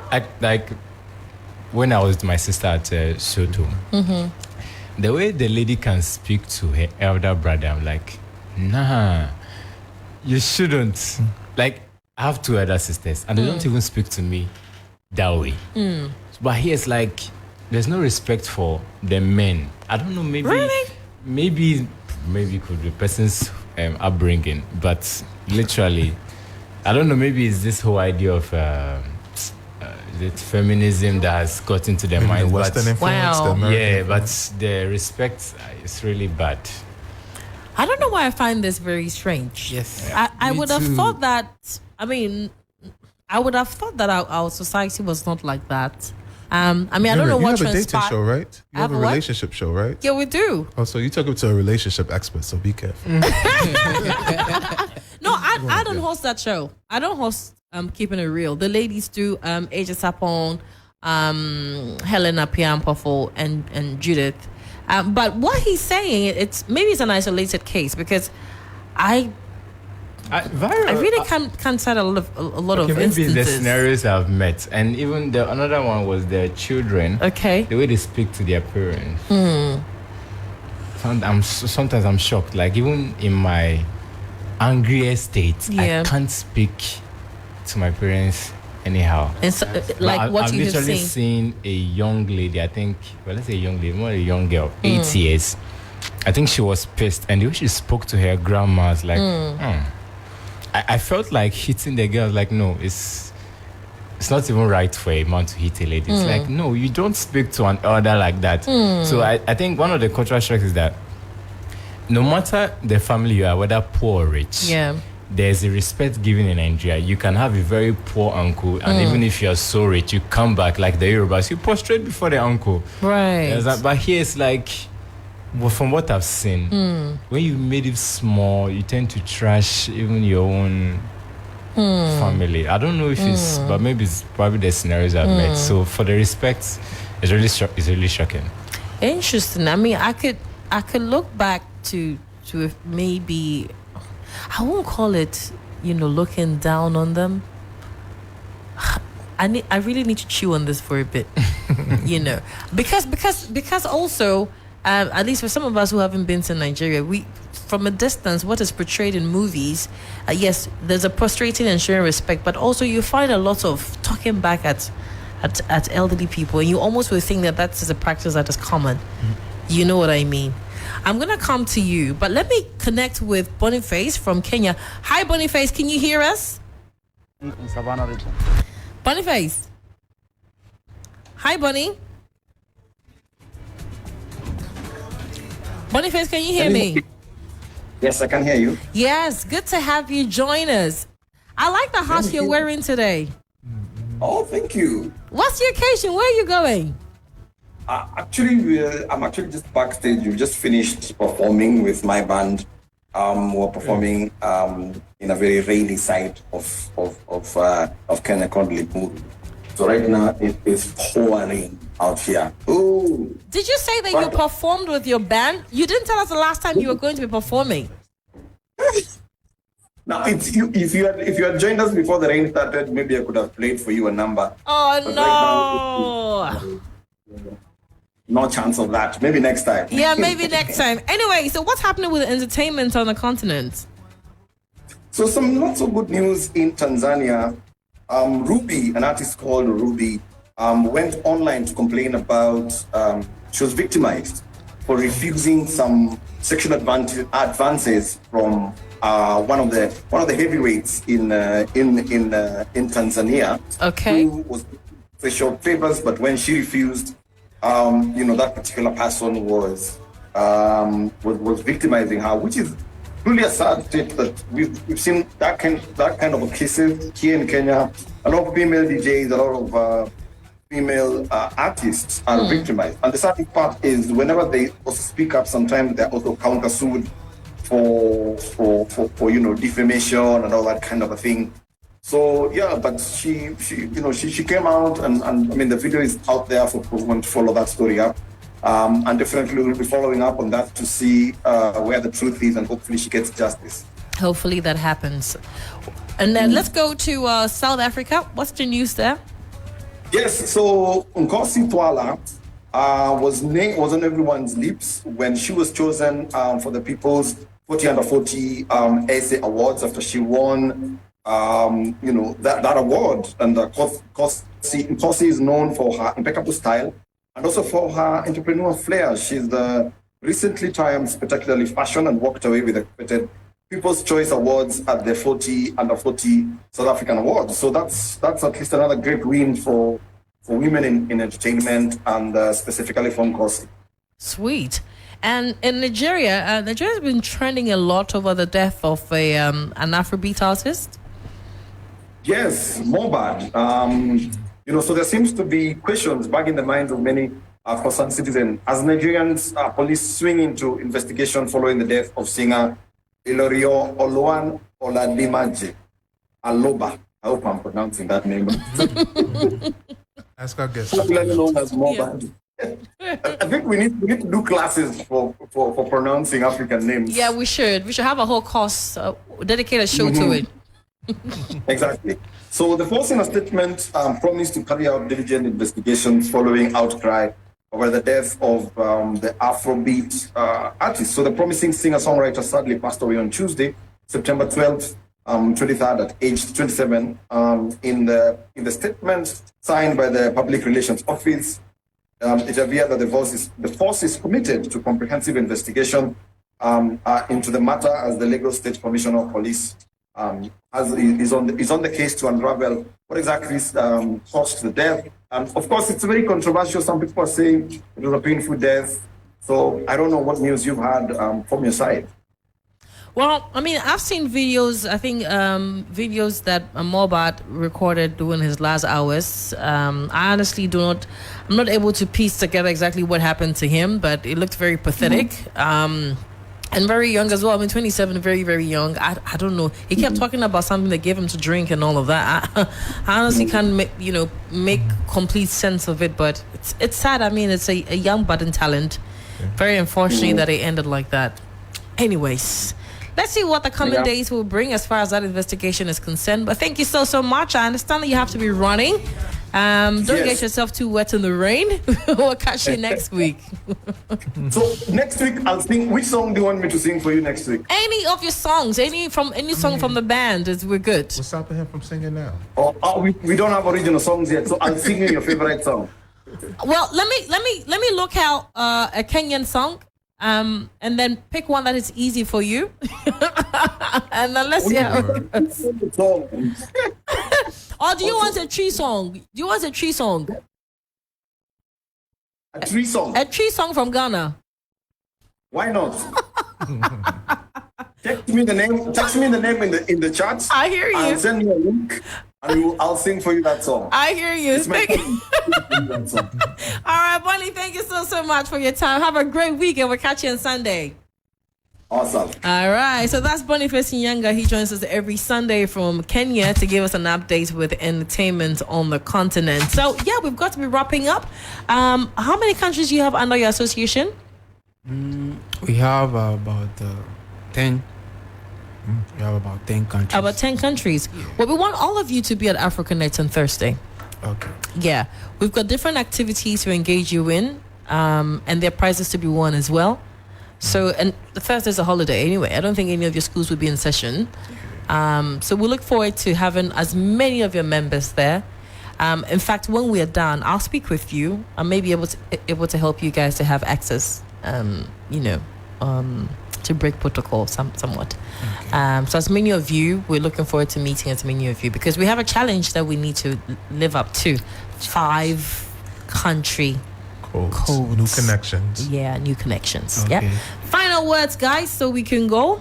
when I was with my sister at Soto, the way the lady can speak to her elder brother, I'm like, nah, you shouldn't. Like, I have two elder sisters, and they don't even speak to me that way. But here it's like, there's no respect for the men. I don't know, maybe... Really? Maybe could be the person's upbringing, but literally, I don't know. Maybe it's this whole idea of the feminism that has got into their mind. Western influence. Wow. Yeah, but the respect is really bad. I don't know why I find this very strange. Yes. I would have thought that. I mean, I would have thought that our society was not like that. I mean, I don't know what you have a dating show, right? You have a relationship show, right? Yeah, we do. Oh, so you took him to a relationship expert, so be careful. No, I don't host that show. I don't host Keeping It Real. The ladies do Aja Sapon, Helena Piampofo, and Judith. But what he's saying, it's an isolated case, because I really can't cite a lot of instances. Maybe the scenarios I've met, and even another one was their children. Okay, the way they speak to their parents. Sometimes I'm shocked. Like, even in my angriest state, I can't speak to my parents anyhow. And so, I've literally seen a young lady. I think, let's say a young lady, more a young girl, 8 years. I think she was pissed, and the way she spoke to her grandma was like, I felt like hitting the girl. Like, no, it's not even right for a man to hit a lady. It's like, no, you don't speak to an elder like that. So I think one of the cultural shocks is that no matter the family you are, whether poor or rich, there's a respect given in Nigeria. You can have a very poor uncle, and even if you're so rich, you come back like the Yorubas, you prostrate before the uncle. Right. But here it's like, well, from what I've seen, when you made it small, you tend to trash even your own family. I don't know if it's, but maybe it's probably the scenarios I've met. So for the respect, it's really shocking. Interesting. I mean, I could look back to if maybe, I won't call it, looking down on them. I really need to chew on this for a bit, because also. At least for some of us who haven't been to Nigeria, from a distance, what is portrayed in movies, yes, there's a prostrating and showing respect, but also you find a lot of talking back at elderly people, and you almost would think that is a practice that is common. You know what I mean? I'm going to come to you, but let me connect with Boniface from Kenya. Hi, Boniface, can you hear us? In Savannah region. Boniface. Hi, Bonnie. Boniface, can you hear me? Yes, I can hear you. Yes, good to have you join us. I like the hat you're wearing today. Oh, thank you. What's the occasion? Where are you going? I'm actually just backstage. We've just finished performing with my band. We're performing in a very rainy side of Kenya called Limu. So right now it is pouring out here. Ooh. Did you say that you performed with your band? You didn't tell us the last time you were going to be performing. Now, if you had joined us before the rain started, maybe I could have played for you a number. Oh, no. No chance of that. Maybe next time. Yeah, maybe next time. Anyway, so what's happening with entertainment on the continent? So some not so good news in Tanzania. Ruby, an artist called Ruby, went online to complain about she was victimized for refusing some sexual advances from one of the heavyweights in Tanzania. Okay. Who was special favors, but when she refused, that particular person was victimizing her, which is really a sad state that we've seen that kind of a cases here in Kenya. A lot of female DJs, a lot of female artists are victimized. And the sad part is whenever they also speak up, sometimes they're also countersued for defamation and all that kind of a thing. So yeah, but she came out and I mean the video is out there for everyone to follow that story up. And definitely we'll be following up on that to see where the truth is, and hopefully she gets justice. Hopefully that happens. And then let's go to South Africa. What's the news there? Yes, so Nkosi Twala was on everyone's lips when she was chosen for the People's 40 Under 40 Essay Awards after she won that award. And Nkosi is known for her impeccable style and also for her entrepreneurial flair. She's recently triumphed spectacularly fashion and walked away with the coveted People's Choice Awards at the 40 Under 40 South African Awards. So that's at least another great win for women in entertainment and specifically for Nkosi. Sweet. And in Nigeria, Nigeria's been trending a lot over the death of an Afrobeat artist. Yes, Mohbad. So there seems to be questions back in the minds of many concerned citizens as Nigerians police swing into investigation following the death of singer Ilorio Oluwan Oladimaje Aloba. I hope I'm pronouncing that name. Ask our guest. Popularly known as Mohbad. I think we need to do classes for pronouncing African names. Yeah, we should. We should have a whole course, dedicate a show to it. Exactly. So the force in a statement promised to carry out diligent investigations following outcry over the death of the Afrobeat artist. So the promising singer-songwriter sadly passed away on Tuesday, September 12th, 23rd at age 27. In the statement signed by the Public Relations Office, it appears that the force is committed to comprehensive investigation into the matter as the Lagos State Commissioner of Police is on the case to unravel what exactly caused the death. Of course, it's very controversial. Some people are saying it was a painful death. So I don't know what news you've had from your side. Well, I mean, I've seen videos, I think videos that Mohbad recorded during his last hours. I honestly I'm not able to piece together exactly what happened to him, but it looked very pathetic. And very young as well. I mean, 27, very, very young. I don't know. He kept talking about something that gave him to drink and all of that. I honestly can't make complete sense of it, but it's sad. I mean, it's a young budding talent. Very unfortunate that it ended like that. Anyways, let's see what the coming days will bring as far as that investigation is concerned. But thank you so much. I understand that you have to be running. Don't get yourself too wet in the rain. We'll catch you next week. So next week I'll sing. Which song do you want me to sing for you next week? Any of your songs, any song from the band, we're good. What's stopping him from singing now? We don't have original songs yet, so I'll sing you your favorite song. Well, let me look out a Kenyan song. And then pick one that is easy for you. And then let's see how it goes. Or do you want a tree song? Do you want a tree song? A tree song? A tree song from Ghana. Why not? Text me the name in the chat. I hear you. I'll send you a link and I'll sing for you that song. I hear you. All right, Bonnie, thank you so much for your time. Have a great week and we'll catch you on Sunday. Awesome. All right, so that's Boniface Nyanga. He joins us every Sunday from Kenya to give us an update with entertainment on the continent. So, yeah, we've got to be wrapping up. How many countries do you have under your association? We have about 10. We have about 10 countries. About 10 countries. Yeah. Well, we want all of you to be at Africa Next on Thursday. Okay. Yeah, we've got different activities to engage you in, and there are prizes to be won as well. So, and the Thursday's a holiday anyway. I don't think any of your schools will be in session. So we'll look forward to having as many of your members there. In fact, when we are done, I'll speak with you. I may be able to help you guys to have access, to break protocol somewhat. Okay. So as many of you, we're looking forward to meeting as many of you because we have a challenge that we need to live up to. 5 country codes. New connections. Yeah, new connections. Okay. Yeah. Final words, guys, so we can go.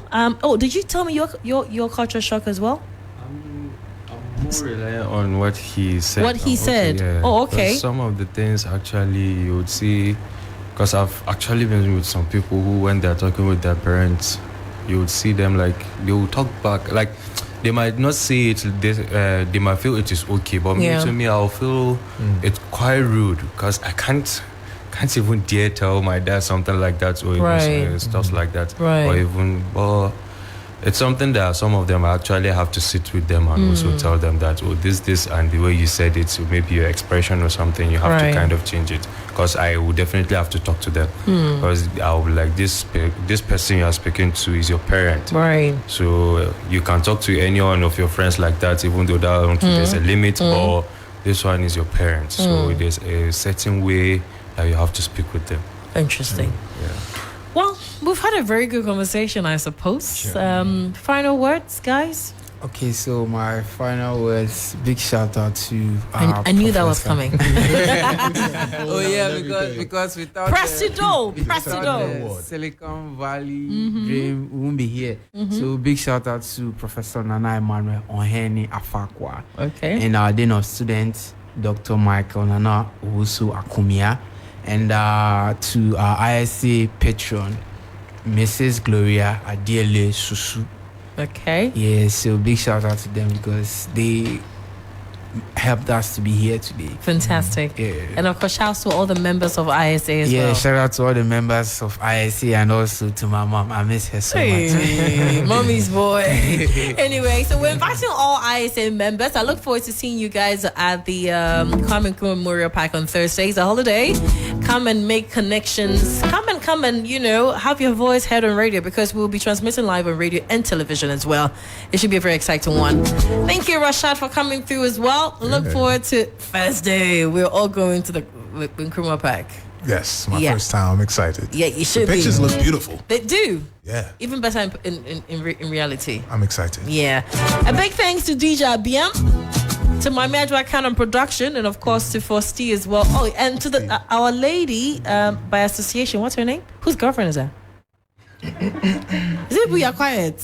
Did you tell me your culture shock as well? I'm more reliant on what he said. What he said? Yeah. Oh, okay. Some of the things actually you would see, because I've actually been with some people who, when they're talking with their parents, you would see them like they will talk back, like they might not say it. They might feel it is okay, but to me, I'll feel it's quite rude because I can't even dare tell my dad something like that or even stuff like that. Right. Or even, it's something that some of them actually have to sit with them and also tell them that, this, and the way you said it, so maybe your expression or something, you have to kind of change it. Because I would definitely have to talk to them. Because I would like, this person you are speaking to is your parent. Right. So you can talk to any one of your friends like that, even though there's a limit, or this one is your parent. So there's a certain way that you have to speak with them. Interesting. Yeah. Well, we've had a very good conversation, I suppose. Sure. Final words, guys? Okay, so my final words, big shout out to I knew that was coming. because without Presido Silicon Valley dream, we won't be here. So big shout out to Professor Nana Emmanuel Oheni Afakwa. Okay. And our Dean of Students, Dr. Michael Nana Owusu Akumia. And to our ISA patron, Mrs. Gloria Adiele Susu. Okay. Yeah, so big shout out to them because they helped us to be here today. Fantastic. Yeah. And of course, shout out to all the members of ISA as well. Yeah, shout out to all the members of ISA and also to my mom. I miss her so much. Mommy's boy. Anyway, so we're inviting all ISA members. I look forward to seeing you guys at the Kwame Nkrumah Memorial Park on Thursday. It's a holiday. Come and make connections. Come and have your voice heard on radio because we'll be transmitting live on radio and television as well. It should be a very exciting one. Thank you, Rashad, for coming through as well. Look forward to Thursday. We're all going to the Nkrumah Park. Yes, my first time. I'm excited. Yeah, you should be. The pictures look beautiful. They do. Yeah. Even better in reality. I'm excited. Yeah. A big thanks to DJ Agyemang, to my Majwa Cannon production, and of course to Fosti as well. Oh, and to our lady by association. What's her name? Whose girlfriend is that? Is it we are quiet?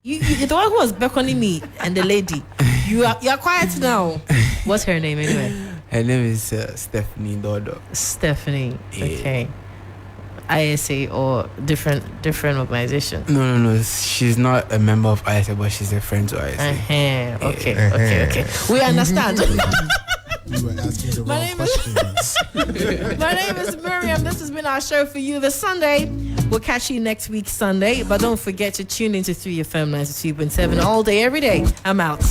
You're the one who was beckoning me and the lady. You're quiet now. What's her name anyway? Her name is Stephanie Dodo. Stephanie. Yeah. Okay. ISA or different organization? No. She's not a member of ISA, but she's a friend to ISA. Okay. We understand. You were asking the wrong questions. My name is Miriam. This has been our show for you this Sunday. We'll catch you next week Sunday, but don't forget to tune into 3FM 92.7 all day, every day. I'm out.